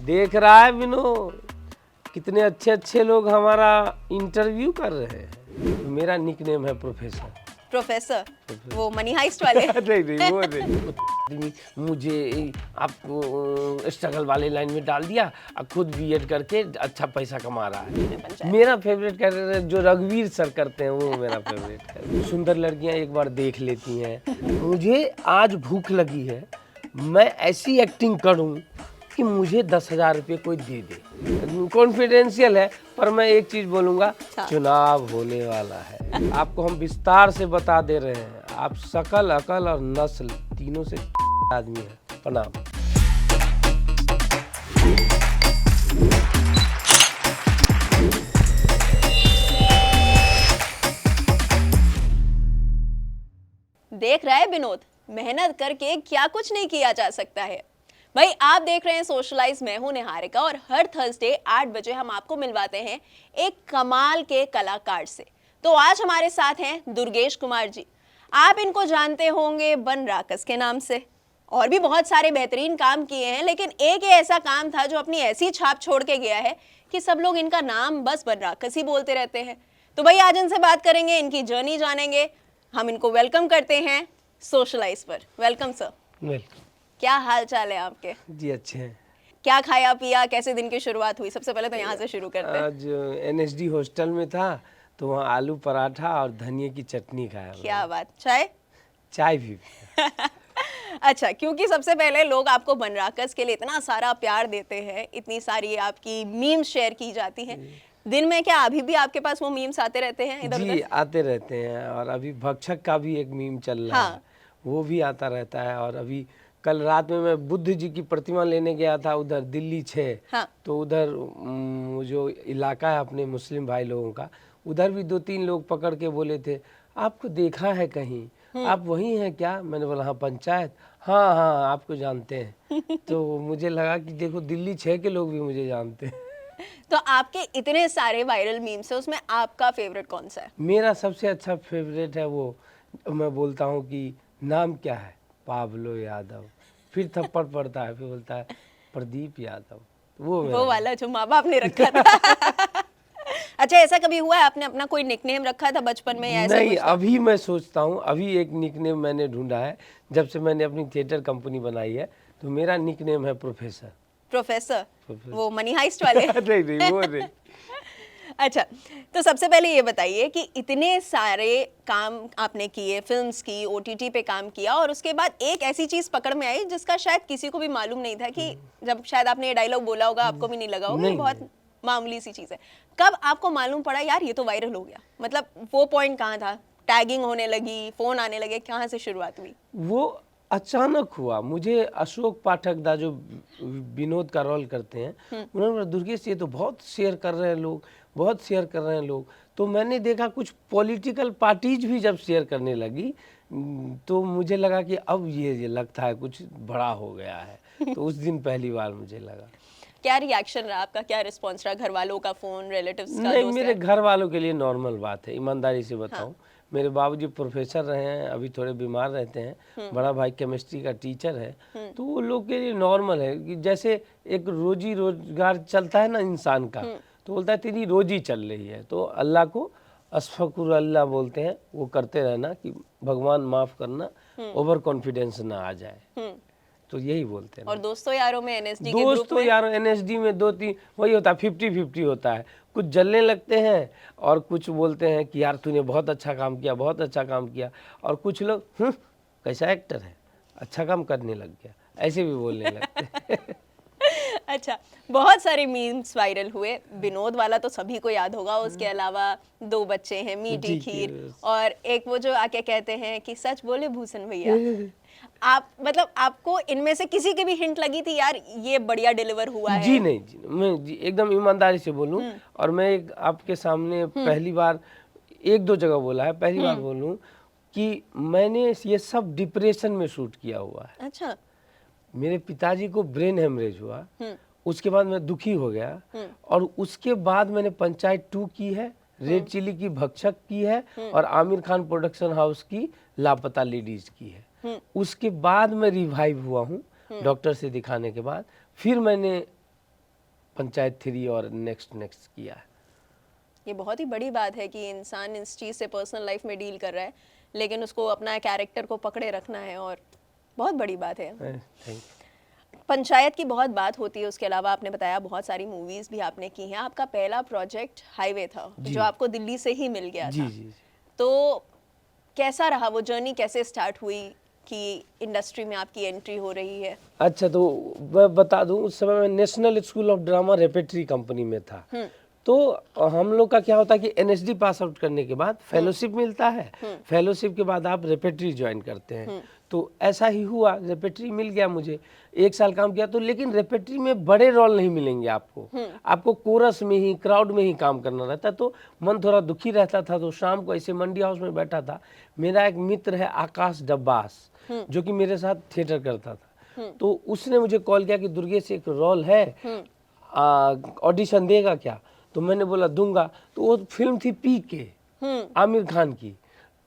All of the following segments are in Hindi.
देख रहा है विनोद, कितने अच्छे अच्छे लोग हमारा इंटरव्यू कर रहे हैं। मेरा निकनेम है प्रोफेसर। प्रोफेसर? वो मनी हाइस्ट वाले? नहीं वो नहीं। मुझे आपको स्ट्रगल वाले लाइन में डाल दिया, अब खुद बीएड करके अच्छा पैसा कमा रहा है। मेरा फेवरेट कैरेक्टर जो रघुवीर सर करते हैं वो मेरा फेवरेट है। सुंदर लड़कियां एक बार देख लेती हैं। मुझे आज भूख लगी है, मैं ऐसी एक्टिंग करूं कि मुझे 10,000 रुपये कोई दे दे। कॉन्फिडेंशियल है, पर मैं एक चीज बोलूंगा, चुनाव होने वाला है। आपको हम विस्तार से बता दे रहे हैं, आप शकल, अकल और नस्ल तीनों से आदमी है। प्रणाम। देख रहा है विनोद, मेहनत करके क्या कुछ नहीं किया जा सकता है। भाई आप देख रहे हैं सोशलाइज, मैं हूं निहारिका और हर थर्सडे 8 बजे हम आपको मिलवाते हैं एक कमाल के कलाकार से। तो आज हमारे साथ हैं दुर्गेश कुमार जी। आप इनको जानते होंगे बन राकस के नाम से, और भी बहुत सारे बेहतरीन काम किए हैं, लेकिन एक ही ऐसा काम था जो अपनी ऐसी छाप छोड़ के गया है कि सब लोग इनका नाम बस बन राकस ही बोलते रहते हैं। तो भाई आज इनसे बात करेंगे, इनकी जर्नी जानेंगे। हम इनको वेलकम करते हैं सोशलाइज पर। Welcome sir. वेलकम। क्या हाल चाल है आपके? जी अच्छे हैं। क्या खाया पिया, कैसे दिन की शुरुआत हुई? सबसे पहले तो यहाँ से शुरू करते हैं। आज एनएसडी हॉस्टल में था तो वहाँ आलू पराठा और धनिया की चटनी खाया। क्या बात, चाय? चाय भी। अच्छा, क्योंकि सबसे पहले लोग आपको बन राकस के लिए इतना सारा प्यार देते हैं, इतनी सारी आपकी मीम्स शेयर की जाती हैं। दिन में क्या अभी भी आपके पास वो मीम्स आते रहते हैं इधर जी उधर? आते रहते हैं, और अभी भक्षक का भी एक मीम चल रहा है, वो भी आता रहता है। और अभी कल रात में मैं बुद्ध जी की प्रतिमा लेने गया था उधर दिल्ली 6। तो उधर जो इलाका है अपने मुस्लिम भाई लोगों का, उधर भी 2-3 लोग पकड़ के बोले थे, आपको देखा है कहीं, आप वही हैं क्या? मैंने बोला हाँ पंचायत, हाँ हाँ आपको जानते हैं। तो मुझे लगा कि देखो दिल्ली 6 के लोग भी मुझे जानते हैं। तो आपके इतने सारे वायरल मीम्स है, उसमें आपका फेवरेट कौन सा है? मेरा सबसे अच्छा फेवरेट है वो, मैं बोलता हूँ कि नाम क्या है, पाब्लो यादव, फिर थप्पड़ पड़ता है, फिर बोलता है प्रदीप यादव। वो वाला जो माँ बाप ने रखा था। अच्छा, ऐसा कभी हुआ है आपने अपना कोई निकनेम रखा था बचपन में या ऐसा नहीं, कुछ? अभी मैं सोचता हूँ, अभी एक निकनेम मैंने ढूंढा है। जब से मैंने अपनी थिएटर कंपनी बनाई है तो मेरा निकनेम है प्रोफेसर। प्रोफेसर? वो मनी हाइस्ट वाले? नहीं वो नहीं। अच्छा, तो सबसे पहले ये बताइए कि इतने सारे काम आपने किए, फिल्म्स की, ओटीटी पे काम किया, और उसके बाद एक ऐसी चीज पकड़ में आई जिसका शायद किसी को भी मालूम नहीं था, कि जब शायद आपने ये डायलॉग बोला होगा आपको भी नहीं लगा होगा, ये बहुत मामूली सी चीज है। कब आपको मालूम पड़ा यार ये तो वायरल हो गया? मतलब वो पॉइंट कहाँ था? टैगिंग होने लगी, फोन आने लगे, कहाँ से शुरुआत हुई? वो अचानक हुआ। मुझे अशोक पाठक दा जो विनोद का रोल करते हैं, उन्होंने बोला दुर्गेश ये तो बहुत शेयर कर रहे हैं लोग, बहुत शेयर कर रहे हैं लोग। तो मैंने देखा कुछ पॉलिटिकल पार्टीज भी जब शेयर करने लगी तो मुझे लगा कि अब ये लगता है कुछ बड़ा हो गया है। तो उस दिन पहली बार मुझे लगा। क्या रिएक्शन रहा आपका, क्या रिस्पॉन्स रहा? घर वालों का, फोन, रिलेटिव्स का? नहीं, मेरे घर वालों के लिए नॉर्मल बात है, ईमानदारी से बताऊं। मेरे बाबूजी प्रोफेसर रहे हैं, अभी थोड़े बीमार रहते हैं। बड़ा भाई केमिस्ट्री का टीचर है, तो वो लोग के लिए नॉर्मल है कि जैसे एक रोजी रोजगार चलता है ना इंसान का, तो बोलता है तेरी रोजी चल रही है, तो अल्लाह को अस्फकुर अल्लाह बोलते हैं, वो करते रहना कि भगवान माफ़ करना, ओवर कॉन्फिडेंस ना आ जाए, तो यही बोलते हैं। और दोस्तों यारों में एनएसडी के ग्रुप में? दोस्तों यारों एनएसडी में 2-3 वही होता है, 50-50 होता है। कुछ जलने लगते हैं और कुछ बोलते हैं कि यार तूने बहुत अच्छा काम किया, बहुत अच्छा काम किया। और कुछ लोग कैसा एक्टर है, अच्छा काम करने लग गया, ऐसे भी बोलने लगते हैं। अच्छा, बहुत सारे मीम्स वायरल हुए। विनोद वाला तो सभी को याद होगा, उसके अलावा 2 बच्चे हैं, मीठी खीर, और एक वो जो आके कहते हैं कि सच बोले भूषण भैया। आप मतलब आपको इनमें से किसी की भी हिंट लगी थी यार ये बढ़िया डिलीवर हुआ है? जी नहीं, मैं एकदम ईमानदारी से बोलूं, और मैं एक आपके सामने पहली बार 1-2 जगह बोला है, पहली बार बोलूं कि मैंने ये सब डिप्रेशन में शूट किया हुआ है। अच्छा। मेरे पिताजी को ब्रेन हेमरेज हुआ, उसके बाद मैं दुखी हो गया, और उसके बाद मैंने पंचायत 2 की है, रेड चिली की भक्षक की है, और आमिर खान प्रोडक्शन हाउस की लापता लेडीज की है। उसके बाद मैं रिवाइव हुआ हूँ डॉक्टर से दिखाने के बाद। फिर मैंने पंचायत 3 और नेक्स्ट किया है। ये बहुत ही बड़ी बात है कि इंसान इस चीज़ से पर्सनल लाइफ में डील कर रहा है, लेकिन उसको अपना कैरेक्टर को पकड़े रखना है, और बहुत बड़ी बात है। Thank you. पंचायत की बहुत बात होती है, उसके अलावा आपने बताया बहुत सारी मूवीज़ भी आपने की हैं। आपका पहला प्रोजेक्ट हाईवे था, जो आपको दिल्ली से ही मिल गया जी था। जी। तो कैसा रहा वो जर्नी, कैसे स्टार्ट हुई कि इंडस्ट्री में आपकी एंट्री हो रही है? अच्छा, तो मैं बता दूं, उस समय मैं national school of drama repertory company में था। तो हम लोग का क्या होता है कि एनएसडी पास आउट करने के बाद फेलोशिप मिलता है, फेलोशिप के बाद आप रेपेट्री ज्वाइन करते हैं। तो ऐसा ही हुआ, रेपेट्री मिल गया मुझे, 1 साल काम किया। तो लेकिन रेपेट्री में बड़े रोल नहीं मिलेंगे आपको, आपको कोरस में ही, क्राउड में ही काम करना रहता है। तो मन थोड़ा दुखी रहता था। तो शाम को ऐसे मंडी हाउस में बैठा था, मेरा एक मित्र है आकाश डब्बास, जो कि मेरे साथ थिएटर करता था। तो उसने मुझे कॉल किया कि दुर्गेश एक रोल है, ऑडिशन देगा क्या? तो मैंने बोला दूंगा। तो वो फिल्म थी पीके, आमिर खान की।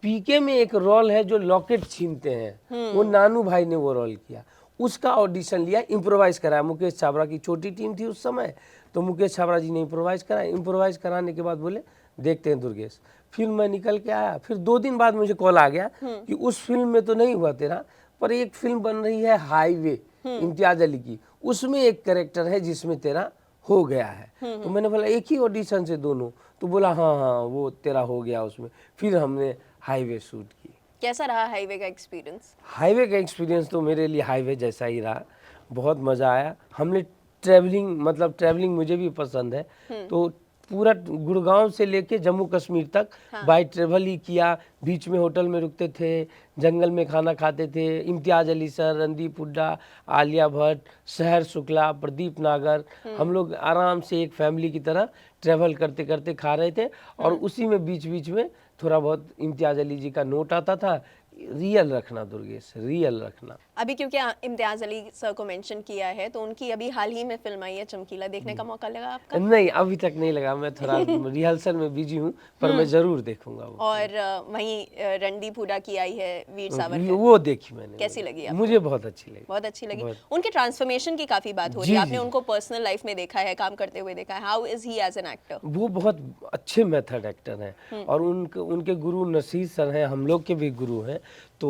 पीके में एक रोल है जो लॉकेट छीनते हैं, वो नानू भाई ने वो रोल किया। उसका ऑडिशन लिया, इम्प्रोवाइज कराया। मुकेश छाबड़ा की छोटी टीम थी उस समय, तो मुकेश छाबड़ा जी ने इम्प्रोवाइज कराया। इम्प्रोवाइज कराने के बाद बोले देखते हैं दुर्गेश। फिर मैं निकल के आया। फिर 2 दिन बाद मुझे कॉल आ गया कि उस फिल्म में तो नहीं हुआ तेरा, पर एक फिल्म बन रही है हाईवे, इम्तियाज अली की, उसमें एक कैरेक्टर है जिसमें तेरा हो गया है। तो मैंने बोला एक ही ऑडिशन से दोनों? तो बोला हाँ हाँ वो तेरा हो गया उसमें। फिर हमने हाईवे शूट की। कैसा रहा हाईवे का एक्सपीरियंस? हाईवे का एक्सपीरियंस तो मेरे लिए हाईवे जैसा ही रहा, बहुत मज़ा आया। हमने ट्रैवलिंग, मतलब ट्रैवलिंग मुझे भी पसंद है, तो पूरा गुड़गांव से लेके जम्मू कश्मीर तक बाई ट्रेवल ही किया। बीच में होटल में रुकते थे, जंगल में खाना खाते थे। इम्तियाज अली सर, रणदीप हुड्डा, आलिया भट्ट, शहर शुक्ला, प्रदीप नागर, हम लोग आराम से एक फैमिली की तरह ट्रैवल करते करते खा रहे थे। और उसी में बीच बीच में थोड़ा बहुत इम्तियाज अली जी का नोट आता था, रियल रखना दुर्गेश, रियल रखना। अभी क्योंकि इम्तियाज अली सर को मेंशन किया है, तो उनकी अभी हाल ही में फिल्म आई है चमकीला, देखने का मौका लगा आपका? नहीं, अभी तक नहीं लगा, मैं थोड़ा रिहर्सल में बिजी हूँ, पर मैं जरूर देखूंगा वो। और वहीं रणदीप हुड्डा की आई है वीर सावरकर, वो देखी मैंने। कैसी लगी आपको? मुझे बहुत अच्छी लगी। बहुत अच्छी लगी। उनके ट्रांसफॉर्मेशन की काफी बात हो रही है, आपने उनको पर्सनल लाइफ में देखा है, काम करते हुए देखा है। How is he as an actor? वो बहुत अच्छे मेथड एक्टर हैं, और उनके गुरु नसीर सर हैं, हम लोग के भी गुरु हैं। तो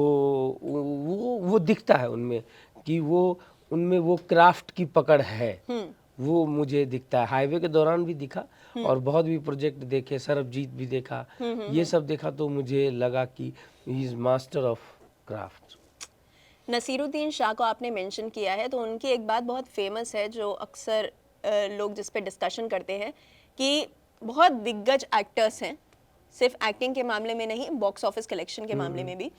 वो दिखता है उनमें कि वो उनमें वो क्राफ्ट की पकड़ है, वो मुझे दिखता है। हाईवे के दौरान भी दिखा, और बहुत भी प्रोजेक्ट देखे, सरबजीत भी देखा, ये सब देखा, तो मुझे लगा कि he is master of craft. Naseeruddin Shah को आपने मेंशन किया है, तो उनकी एक बात बहुत फेमस है जो अक्सर लोग जिस पे डिस्कशन करते हैं, कि बहुत दिग्गज एक्टर्स हैं, सिर्फ एक्टिंग के मामले में नहीं, बॉक्स ऑफिस कलेक्शन के मामले में भी।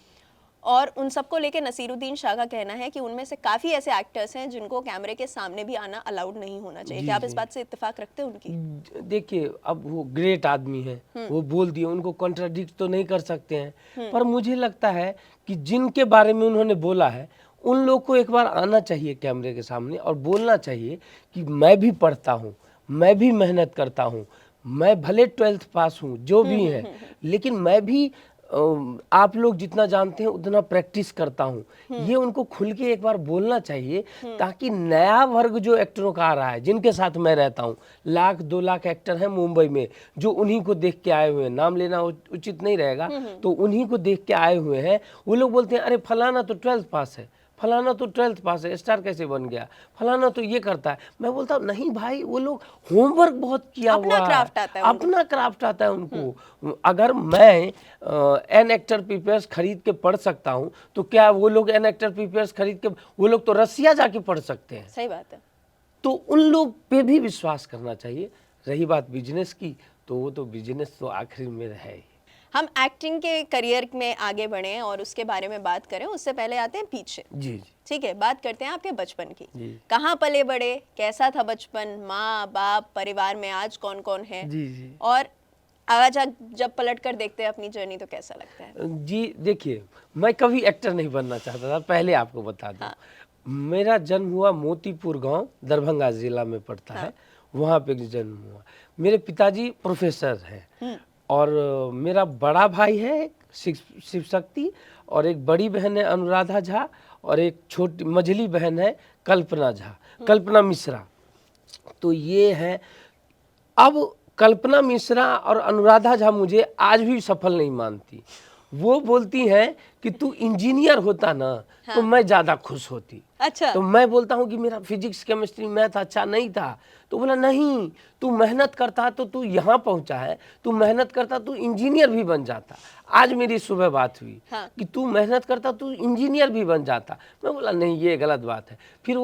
और उन सबको लेके नसीरुद्दीन शाह का कहना है कि उनमें से काफ़ी ऐसे एक्टर्स हैं जिनको कैमरे के सामने भी आना अलाउड नहीं होना चाहिए। क्या आप इस बात से इत्तेफाक रखते हैं उनकी? देखिए, अब वो ग्रेट आदमी है, वो बोल दिए, उनको कॉन्ट्राडिक्ट तो नहीं कर सकते हैं। पर मुझे लगता है कि जिनके बारे में उन्होंने बोला है, उन लोग को एक बार आना चाहिए कैमरे के सामने और बोलना चाहिए कि मैं भी पढ़ता हूँ, मैं भी मेहनत करता हूँ, मैं भले 12th पास हूँ, जो भी है, लेकिन मैं भी आप लोग जितना जानते हैं उतना प्रैक्टिस करता हूँ। ये उनको खुल के एक बार बोलना चाहिए, ताकि नया वर्ग जो एक्टरों का आ रहा है, जिनके साथ मैं रहता हूँ, 1-2 लाख एक्टर हैं मुंबई में, जो उन्हीं को देख के आए हुए हैं, नाम लेना उचित नहीं रहेगा, तो उन्हीं को देख के आए हुए हैं। वो लोग बोलते हैं अरे फलाना तो 12th पास है, फलाना तो 12th पास है, स्टार कैसे बन गया, फलाना तो ये करता है। मैं बोलता हूँ नहीं भाई, वो लोग होमवर्क बहुत किया हुआ है, अपना क्राफ्ट आता है उनको। अगर मैं एन एक्टर पेपर्स खरीद के पढ़ सकता हूँ, तो क्या वो लोग एन एक्टर पेपर्स खरीद के, वो लोग तो रसिया जाके पढ़ सकते हैं। सही बात है। तो उन लोग पे भी विश्वास करना चाहिए। रही बात बिजनेस की, तो वो तो बिजनेस तो आखिर में है ही। हम एक्टिंग के करियर में आगे बढ़े और उसके बारे में बात करें, उससे पहले आते हैं पीछे। जी। ठीक है, बात करते हैं आपके बचपन की। जी। कहाँ पले बड़े, कैसा था बचपन, माँ बाप, परिवार में आज कौन कौन है? जी। और आज जब पलट कर देखते हैं अपनी जर्नी, तो कैसा लगता है? जी देखिए, मैं कभी एक्टर नहीं बनना चाहता था, पहले आपको बता दूं। मेरा जन्म हुआ मोतीपुर गांव, दरभंगा जिला में पड़ता है, वहाँ पे जन्म हुआ। मेरे पिताजी प्रोफेसर हैं, और मेरा बड़ा भाई है शिव शक्ति, और एक बड़ी बहन है अनुराधा झा, और एक छोटी मझली बहन है कल्पना झा, कल्पना मिश्रा। तो ये है। अब कल्पना मिश्रा और अनुराधा झा मुझे आज भी सफल नहीं मानती। वो बोलती हैं कि तू इंजीनियर होता ना तो मैं ज़्यादा खुश होती। अच्छा। तो मैं बोलता हूँ कि मेरा फिजिक्स केमिस्ट्री मैथ अच्छा नहीं था। तो बोला नहीं, तू मेहनत करता तो तू यहाँ पहुँचा है, तू मेहनत करता तू इंजीनियर भी बन जाता। आज मेरी सुबह बात हुई कि तू मेहनत करता तू इंजीनियर भी बन जाता। मैं बोला नहीं, ये गलत बात है। फिर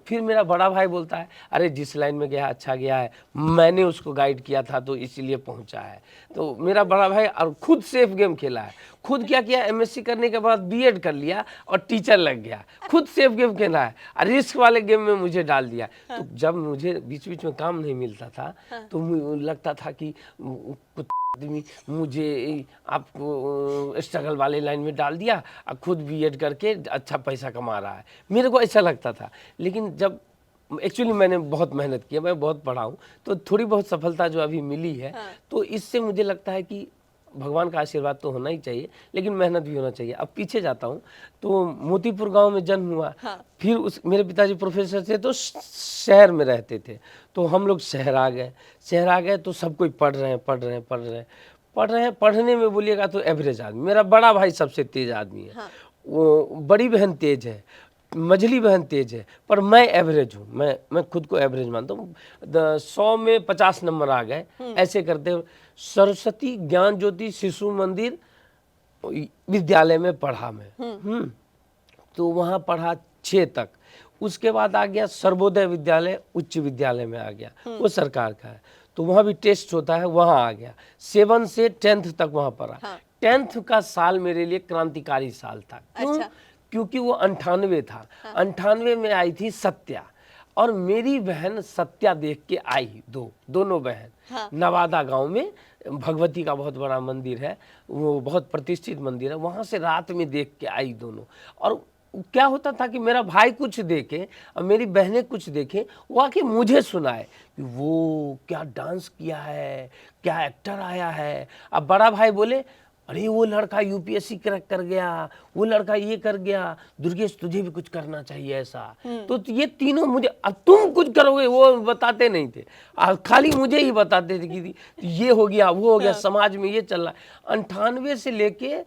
फिर मेरा बड़ा भाई बोलता है अरे जिस लाइन में गया अच्छा गया है, मैंने उसको गाइड किया था तो इसीलिए पहुंचा है। तो मेरा बड़ा भाई और खुद सेफ गेम खेला है, खुद क्या किया, एमएससी करने के बाद बीएड कर लिया और टीचर लग गया, खुद सेफ गेम खेला है और रिस्क वाले गेम में मुझे डाल दिया। तो जब मुझे बीच बीच में काम नहीं मिलता था तो लगता था कि आदमी मुझे आपको स्ट्रगल वाले लाइन में डाल दिया और खुद बीएड करके अच्छा पैसा कमा रहा है, मेरे को ऐसा लगता था। लेकिन जब एक्चुअली मैंने बहुत मेहनत किया, मैं बहुत पढ़ा हूँ, तो थोड़ी बहुत सफलता जो अभी मिली है तो इससे मुझे लगता है कि भगवान का आशीर्वाद तो होना ही चाहिए, लेकिन मेहनत भी होना चाहिए। अब पीछे जाता हूँ तो मोतीपुर गांव में जन्म हुआ। फिर मेरे पिताजी प्रोफेसर थे तो शहर में रहते थे, तो हम लोग शहर आ गए तो सब कोई पढ़ने में बोलिएगा तो एवरेज आदमी। मेरा बड़ा भाई सबसे तेज आदमी है, वो बड़ी बहन तेज है, मझली बहन तेज है, पर मैं एवरेज हूँ। मैं खुद को एवरेज मानता हूँ। 100 में 50 नंबर आ गए ऐसे करते हुए। सरस्वती ज्ञान ज्योति शिशु मंदिर विद्यालय में पढ़ा मैं। तो वहाँ पढ़ा 6 तक। उसके बाद आ गया सर्वोदय विद्यालय उच्च विद्यालय में आ गया, वो सरकार का है, तो वहाँ भी टेस्ट होता है, वहाँ आ गया। 7 से 10th तक वहाँ पढ़ा। 10th का साल मेरे लिए क्रांतिकारी साल था। क्यों? क्योंकि वो 98 था। 98 में आई थी सत्या, और मेरी बहन सत्या देख के आई। दोनों बहन नवादा गांव में भगवती का बहुत बड़ा मंदिर है, वो बहुत प्रतिष्ठित मंदिर है, वहाँ से रात में देख के आई दोनों। और क्या होता था कि मेरा भाई कुछ देखे और मेरी बहनें कुछ देखें, वो आके मुझे सुनाए कि वो क्या डांस किया है, क्या एक्टर आया है। अब बड़ा भाई बोले अरे वो लड़का यूपीएससी क्रैक कर गया, वो लड़का ये कर गया, दुर्गेश तुझे भी कुछ करना चाहिए ऐसा। तो ये तीनों मुझे, अब तुम कुछ करोगे वो बताते नहीं थे, खाली मुझे ही बताते थे कि ये हो गया वो हो गया, समाज में ये चल रहा है। 98 से लेके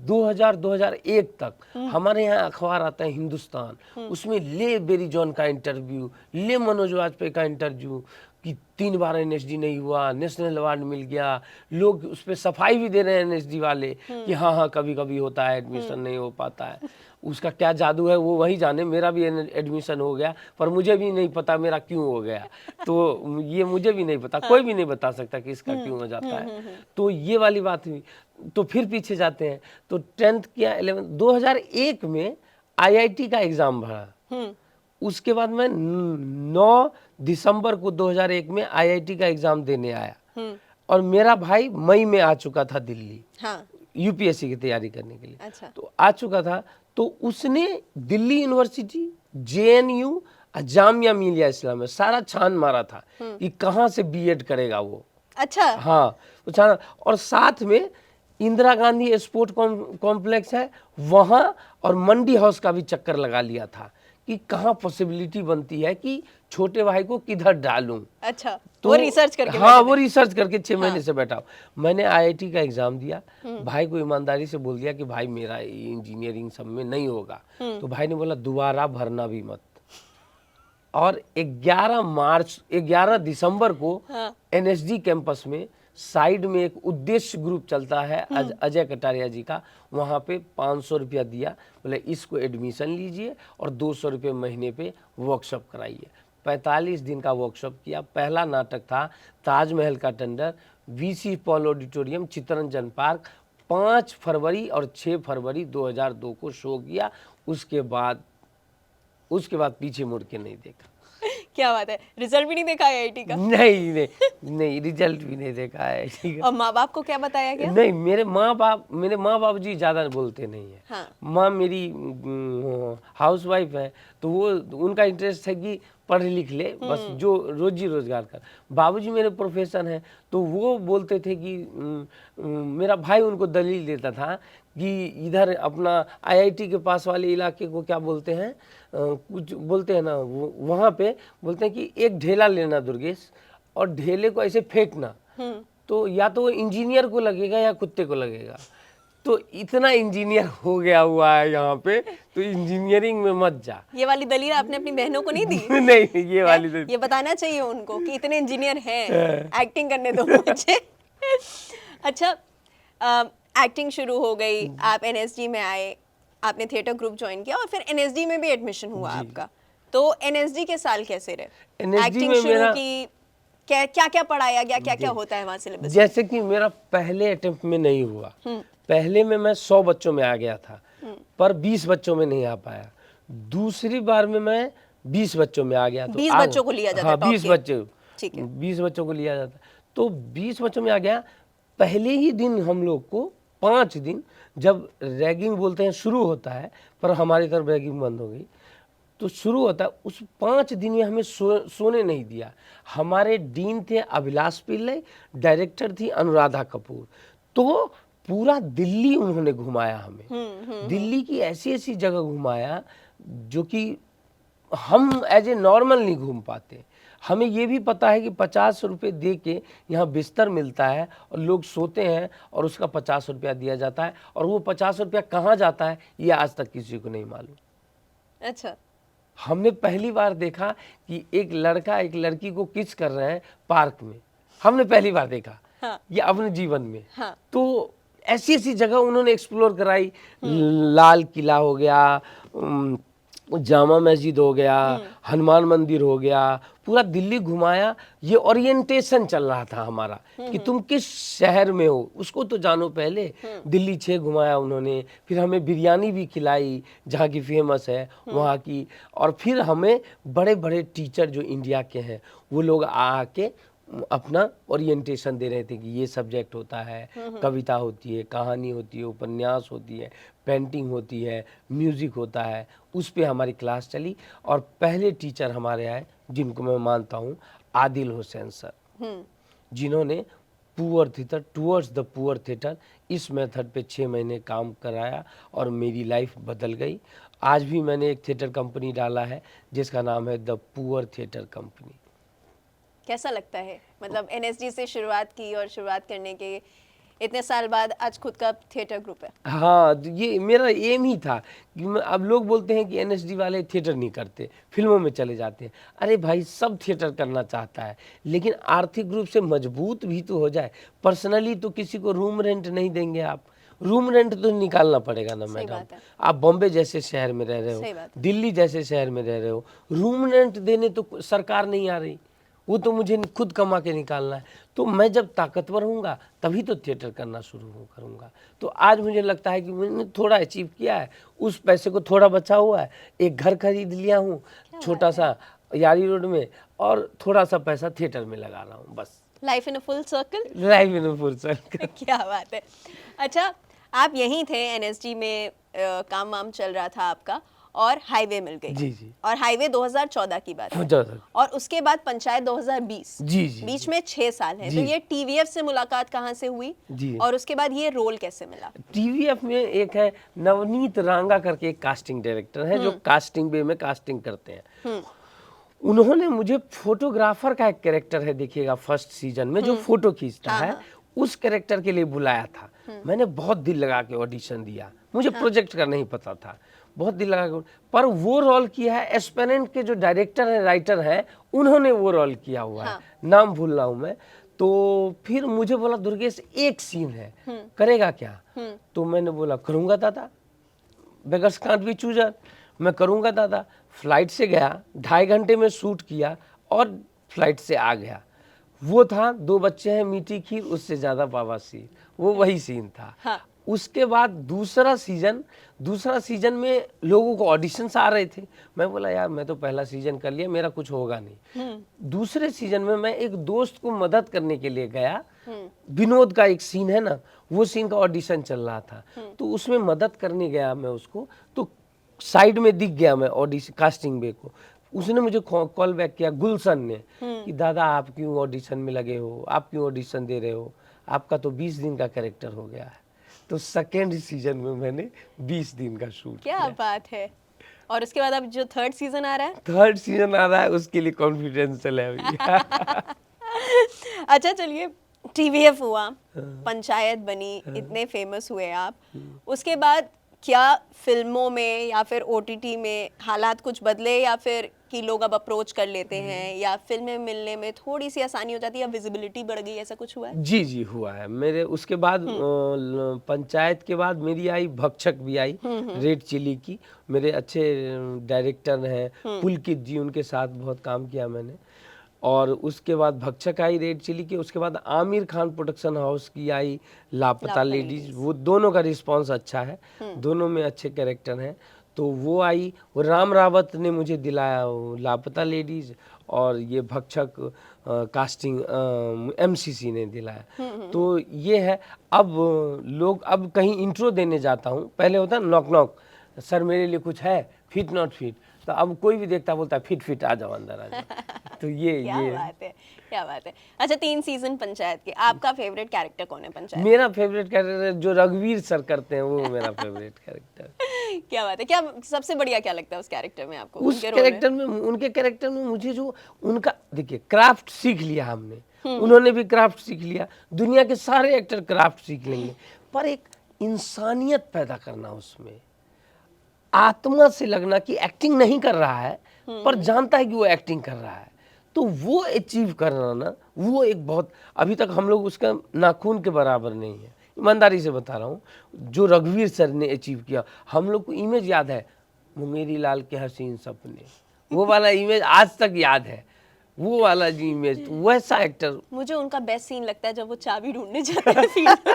2001 तक हमारे यहाँ अखबार आता है हिंदुस्तान, उसमें ले बेरी जॉन का इंटरव्यू, ले मनोज वाजपेयी का इंटरव्यू कि 3 बार एनएसडी नहीं हुआ, नेशनल अवार्ड मिल गया। लोग उस पर सफाई भी दे रहे हैं एनएसडी वाले कि हाँ कभी कभी होता है, एडमिशन नहीं हो पाता है। उसका क्या जादू है वो वही जाने। मेरा भी एडमिशन हो गया, पर मुझे भी नहीं पता मेरा क्यों हो गया। तो ये मुझे भी नहीं पता, कोई भी नहीं बता सकता कि इसका क्यों हो जाता है। तो ये वाली बात हुई। तो फिर पीछे जाते हैं तो 10th किया, 11 2001 में आईआईटी का एग्जाम भरा। उसके बाद मैं 9 दिसंबर को 2001 में आईआईटी का एग्जाम देने आया, और मेरा भाई मई में आ चुका था दिल्ली यूपीएससी की तैयारी करने के लिए। अच्छा। तो आ चुका था, तो उसने दिल्ली यूनिवर्सिटी, जेएनयू, जामिया मिलिया इस्लाम में सारा छान मारा था कि कहाँ से बीएड करेगा वो। अच्छा। हाँ वो छान, और साथ में इंदिरा गांधी स्पोर्ट कॉम्प्लेक्स है वहाँ, और मंडी हाउस का भी चक्कर लगा लिया था कि कहाँ पॉसिबिलिटी बनती है कि छोटे भाई को किधर डालूं। अच्छा, तो वो रिसर्च करके, हाँ वो रिसर्च करके 6 महीने से बैठा। मैंने आईआईटी का एग्जाम दिया, भाई को ईमानदारी से बोल दिया कि भाई मेरा इंजीनियरिंग सब में नहीं होगा। तो भाई ने बोला दोबारा भरना भी मत। और 11 दिसंबर को एनएसडी कैंपस में साइड में एक उद्देश्य ग्रुप चलता है अजय कटारिया जी का, वहाँ पे 500 रुपया दिया, बोले इसको एडमिशन लीजिए और 200 रुपये महीने पे वर्कशॉप कराइए। 45 दिन का वर्कशॉप किया। पहला नाटक था ताजमहल का tender, VC Paul auditorium, Chittaranjan park, 5 फरवरी और 6 फरवरी 2002 को शो किया। उसके बाद पीछे मुड़ के नहीं देखा। क्या बात है, रिजल्ट भी नहीं देखा आईआईटी का? नहीं रिजल्ट भी नहीं देखा है। और माँ बाप को क्या बताया गया? नहीं, मेरे माँ बाप जी ज्यादा बोलते नहीं है। माँ मेरी हाउस वाइफ है, तो वो उनका इंटरेस्ट है कि पढ़ लिख ले, बस जो रोजी रोजगार कर। बाबूजी मेरे प्रोफेसर हैं, तो वो बोलते थे कि मेरा भाई उनको दलील देता था कि इधर अपना आईआईटी के पास वाले इलाके को क्या बोलते हैं, कुछ बोलते हैं ना, वहाँ पे बोलते हैं कि एक ढेला लेना दुर्गेश, और ढेले को ऐसे फेंकना, तो या तो वो इंजीनियर को लगेगा या कुत्ते को लगेगा। तो इतना इंजीनियर हो गया हुआ है यहाँ पे, तो इंजीनियरिंग में मत जा। ये वाली दलील आपने अपनी बहनों को नहीं दी? नहीं, ये वाली दलील ये बताना चाहिए उनको कि इतने इंजीनियर हैं, एक्टिंग करने दो मुझे। अच्छा, एक्टिंग शुरू हो गई, आप एनएसडी में आए, आपने थिएटर ग्रुप ज्वाइन किया और फिर एनएसडी में भी एडमिशन हुआ आपका। तो एनएसडी के साल कैसे रहे? एक्टिंग शुरू की, क्या क्या पढ़ाया गया, क्या क्या होता है वहाँ सिलेबस? जैसे कि मेरा पहले अटेम्प्ट में नहीं हुआ, पहले में मैं 100 बच्चों में आ गया था, पर 20 बच्चों में नहीं आ पाया। दूसरी बार में मैं 20 बच्चों में आ गया। तो 20 बच्चों को लिया जाता है? हाँ, 20 बच्चे, ठीक है, 20 बच्चों को लिया जाता। तो 20 बच्चों में आ गया। पहले ही दिन हम लोग को 5 दिन जब रैगिंग बोलते हैं शुरू होता है, पर हमारी तरफ रैगिंग बंद हो गई, तो शुरू होता है, उस 5 दिन में हमें सोने नहीं दिया। हमारे डीन थे अभिलाष पिल्लई, डायरेक्टर थी अनुराधा कपूर। तो पूरा दिल्ली उन्होंने घुमाया हमें, दिल्ली की ऐसी ऐसी जगह घुमाया जो कि हम एज ए नॉर्मल नहीं घूम पाते। हमें ये भी पता है कि 50 रुपये दे के यहाँ बिस्तर मिलता है और लोग सोते हैं और उसका 50 रुपया दिया जाता है, और वो 50 रुपया कहाँ जाता है ये आज तक किसी को नहीं मालूम। अच्छा, हमने पहली बार देखा कि एक लड़का एक लड़की को किस कर रहे हैं पार्क में, हमने पहली बार देखा। हाँ। ये अपने जीवन में। हाँ। तो ऐसी ऐसी जगह उन्होंने एक्सप्लोर कराई। लाल किला हो गया, जामा मस्जिद हो गया, हनुमान मंदिर हो गया, पूरा दिल्ली घुमाया। ये ओरिएंटेशन चल रहा था हमारा कि तुम किस शहर में हो उसको तो जानो पहले। दिल्ली 6 घुमाया उन्होंने, फिर हमें बिरयानी भी खिलाई जहाँ की फेमस है वहाँ की, और फिर हमें बड़े बड़े टीचर जो इंडिया के हैं वो लोग आके अपना ओरिएंटेशन दे रहे थे कि ये सब्जेक्ट होता है, कविता होती है, कहानी होती है, उपन्यास होती है, पेंटिंग होती है, म्यूज़िक होता है। उस पे हमारी क्लास चली, और पहले टीचर हमारे आए जिनको मैं मानता हूँ आदिल हुसैन सर, जिन्होंने poor theatre towards the poor theatre इस मेथड पे 6 महीने काम कराया और मेरी लाइफ बदल गई। आज भी मैंने एक थिएटर कंपनी डाला है जिसका नाम है द पुअर थिएटर कंपनी। कैसा लगता है, मतलब एनएसडी से शुरुआत की और शुरुआत करने के इतने साल बाद आज खुद का थिएटर ग्रुप है? हाँ, ये मेरा एम ही था कि अब लोग बोलते हैं कि एनएसडी वाले थिएटर नहीं करते, फिल्मों में चले जाते हैं। अरे भाई, सब थिएटर करना चाहता है, लेकिन आर्थिक रूप से मजबूत भी तो हो जाए। पर्सनली तो किसी को रूम रेंट नहीं देंगे आप, रूम रेंट तो निकालना पड़ेगा ना मैडम। आप बॉम्बे जैसे शहर में रह रहे हो, दिल्ली जैसे शहर में रह रहे हो, रूम रेंट देने तो सरकार नहीं आ रही, वो तो मुझे खुद कमा के निकालना है। तो मैं जब ताकतवर होऊंगा तभी तो थिएटर करना शुरू करूंगा। तो आज मुझे लगता है कि मैंने थोड़ा अचीव किया है, उस पैसे को थोड़ा बचा हुआ है, एक घर खरीद लिया हूँ छोटा सा यारी रोड में, और थोड़ा सा पैसा थिएटर में लगा रहा हूँ, बस। Life in a full circle. Life in a full circle. क्या बात है। अच्छा, आप यहीं थे, एनएसडी में काम वाम चल रहा था आपका, और हाईवे मिल गई। जी जी। और हाईवे 2014 की बात है, और उसके बाद पंचायत 2020। जी जी। बीच में 6 साल है। तो ये टीवीएफ से मुलाकात कहाँ से हुई जी, और उसके बाद ये रोल कैसे मिला? टीवीएफ में एक है नवनीत रांगा करके एक कास्टिंग डायरेक्टर है जो कास्टिंग वे में कास्टिंग करते हैं। उन्होंने मुझे फोटोग्राफर का एक कैरेक्टर है, देखिएगा फर्स्ट सीजन में जो फोटो खींचता है, उस कैरेक्टर के लिए बुलाया था। मैंने बहुत दिल लगा के ऑडिशन दिया, मुझे प्रोजेक्ट का नहीं पता था, बहुत दिल लगा के, पर वो रोल किया है एस्पेरेंट के जो डायरेक्टर है, राइटर है, उन्होंने वो रोल किया हुआ है, नाम भूल रहा हूँ मैं। तो फिर मुझे बोला दुर्गेश एक सीन है, करेगा क्या? तो मैंने बोला करूँगा दादा, बेगर्स कांट बी चूजर, मैं करूँगा दादा। फ्लाइट से गया, 2.5 घंटे में शूट किया और फ्लाइट से आ गया। वो था 2 बच्चे हैं मीठी खीर, उससे ज़्यादा पावासी, वो वही सीन था। हाँ। उसके बाद दूसरा सीजन में लोगों को ऑडिशंस आ रहे थे। मैं बोला यार मैं तो पहला सीजन कर लिया, मेरा कुछ होगा नहीं। दूसरे सीजन में मैं एक दोस्त को मदद करने के लिए गया, विनोद का एक सीन है ना, वो सीन का ऑडिशन चल रहा था, तो उसमें मदद करने गया मैं उसको, तो साइड में दिख गया मैं ऑडिशन कास्टिंग बे को। उसने मुझे कॉल बैक किया, गुलशन ने, कि दादा आप क्यों ऑडिशन में लगे हो, आप क्यों ऑडिशन दे रहे हो, आपका तो 20 दिन का कैरेक्टर हो गया है। तो सेकेंड सीजन में मैंने 20 दिन का शूट क्या किया। बात है। और उसके बाद अब जो थर्ड सीजन आ रहा है, थर्ड सीजन आ रहा है, उसके लिए कॉन्फिडेंशियल है अभी। अच्छा चलिए, टीवीएफ हुआ, पंचायत बनी, इतने फेमस हुए आप, उसके बाद क्या फिल्मों में या फिर ओटीटी में हालात कुछ बदले, या फिर कि लोग अब अप्रोच कर लेते हैं, या फिल्में मिलने में थोड़ी सी आसानी हो जाती है, या विजिबिलिटी बढ़ गई, ऐसा कुछ हुआ है? जी जी हुआ है मेरे। उसके बाद पंचायत के बाद मेरी आई भक्षक भी आई, रेड चिली की। मेरे अच्छे डायरेक्टर हैं पुलकित जी, उनके साथ बहुत काम किया मैंने। और उसके बाद भक्षक आई रेड चिली की। उसके बाद आमिर खान प्रोडक्शन हाउस की आई लापता लेडीज। वो दोनों का रिस्पांस अच्छा है, दोनों में अच्छे कैरेक्टर हैं। तो वो आई, वो राम रावत ने मुझे दिलाया वो लापता लेडीज, और ये भक्षक कास्टिंग एमसीसी ने दिलाया। तो ये है। अब लोग, अब कहीं इंट्रो देने जाता हूँ, पहले होता है नॉक नॉक, सर मेरे लिए कुछ है, फिट नॉट फिट। तो अब कोई भी देखता बोलता है फिट फिट, आ जाओ अंदर आ जाओ। तो क्या ये बात है, क्या बात है। अच्छा, 3 सीजन पंचायत के, आपका फेवरेट कैरेक्टर कौन है पंचायत? मेरा फेवरेट कैरेक्टर जो रघुवीर सर करते हैं, वो मेरा फेवरेट कैरेक्टर। क्या बात है। क्या सबसे बढ़िया क्या लगता है उस कैरेक्टर में आपको, उस उनके रोल कैरेक्टर में, उनके कैरेक्टर में मुझे जो उनका, देखिए क्राफ्ट सीख लिया हमने, उन्होंने भी क्राफ्ट सीख लिया, दुनिया के सारे एक्टर क्राफ्ट सीख लेंगे, पर एक इंसानियत पैदा करना, उसमें आत्मा से लगना कि एक्टिंग नहीं कर रहा है पर जानता है कि वो एक्टिंग कर रहा है। तो वो अचीव करना ना, वो एक बहुत, अभी तक हम लोग उसका नाखून के बराबर नहीं है, ईमानदारी से बता रहा हूँ। जो रघुवीर सर ने अचीव किया, हम लोग को इमेज याद है, वो मेरी लाल के हसीन सपने, वो वाला इमेज आज तक याद है, वो वाला जी इमेज। तो वैसा एक्टर मुझे उनका बेस्ट सीन लगता है जब वो चाबी ढूंढने जाते हैं फील्ड में।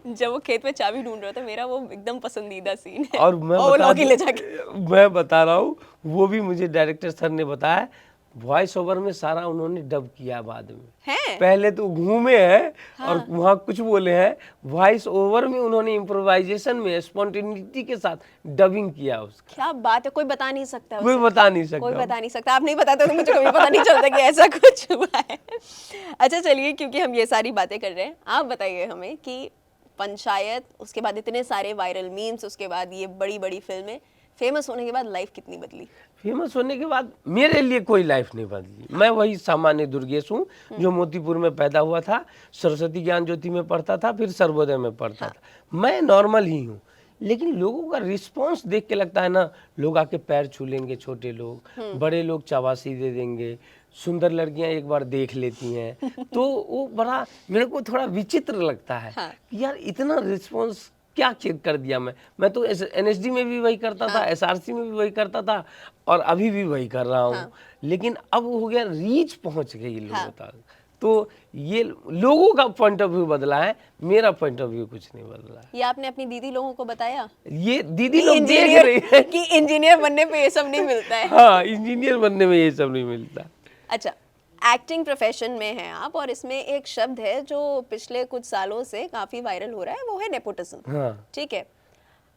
जब वो खेत में चाबी ढूंढ रहा था, मेरा वो एकदम पसंदीदा सीन है। और मैं बता रहा हूँ, वो भी मुझे डायरेक्टर सर ने बताया, वॉइस ओवर में सारा उन्होंने डब किया बाद में हैं? पहले तो घूमे हैं और वहाँ कुछ बोले हैं, वॉइस ओवर में उन्होंने इम्प्रोवाइजेशन में स्पॉन्टेनिटी के साथ डबिंग किया उसका। क्या बात है, कोई बता नहीं सकता कोई उसे। बता नहीं सकता, कोई बता नहीं सकता। आप नहीं बताते तो मुझे कभी पता नहीं चलता कि ऐसा कुछ हुआ है। अच्छा चलिए, क्योंकि हम ये सारी बातें कर रहे हैं, आप बताइए हमें कि पंचायत, उसके बाद इतने सारे वायरल मीम्स, उसके बाद ये बड़ी बड़ी फिल्में, फेमस होने के बाद लाइफ कितनी बदली? फेमस होने के बाद मेरे लिए कोई लाइफ नहीं बदली। मैं वही सामान्य दुर्गेश हूँ जो मोतीपुर में पैदा हुआ था, सरस्वती ज्ञान ज्योति में पढ़ता था, फिर सर्वोदय में पढ़ता था। मैं नॉर्मल ही हूँ, लेकिन लोगों का रिस्पांस देख के लगता है ना, लोग आके पैर छू लेंगे, छोटे लोग, बड़े लोग चाबासी दे देंगे, सुंदर लड़कियां एक बार देख लेती हैं। तो वो बड़ा मेरे को थोड़ा विचित्र लगता है कि यार इतना रिस्पांस क्या कर दिया। मैं तो एनएसडी में भी वही करता था, एसआरसी में भी वही करता था, और अभी भी वही कर रहा हूँ। लेकिन अब हो गया, रीच पहुंच गई लोगों तक। तो ये लोगों का पॉइंट ऑफ व्यू बदला है, मेरा पॉइंट ऑफ व्यू कुछ नहीं बदला है। ये आपने अपनी दीदी लोगों को बताया? ये दीदी लोग देख रही है कि इंजीनियर बनने पे ये सब नहीं मिलता है। हाँ, इंजीनियर बनने में ये सब नहीं मिलता। अच्छा, एक्टिंग प्रोफेशन में हैं आप, और इसमें एक शब्द है जो पिछले कुछ सालों से काफी वायरल हो रहा है, वो है नेपोटिज्म। हाँ। ठीक है,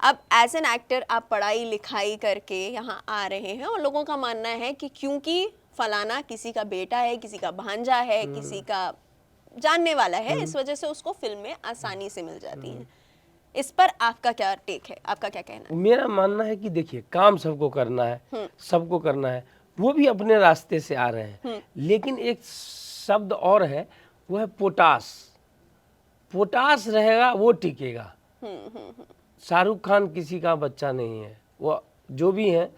अब एज एन एक्टर आप पढ़ाई लिखाई करके यहाँ आ रहे हैं, और लोगों का मानना है कि क्योंकि फलाना किसी का बेटा है, किसी का भांजा है, किसी का जानने वाला है, इस वजह से उसको फिल्म में आसानी से मिल जाती है। इस पर आपका क्या टेक है, आपका क्या कहना है? मेरा मानना है कि देखिए, काम सबको करना है, सबको करना है, वो भी अपने रास्ते से आ रहे हैं, लेकिन एक शब्द और है, वो है पोटास। पोटास रहेगा वो टिकेगा। शाहरुख खान किसी का बच्चा नहीं है, वो जो भी है,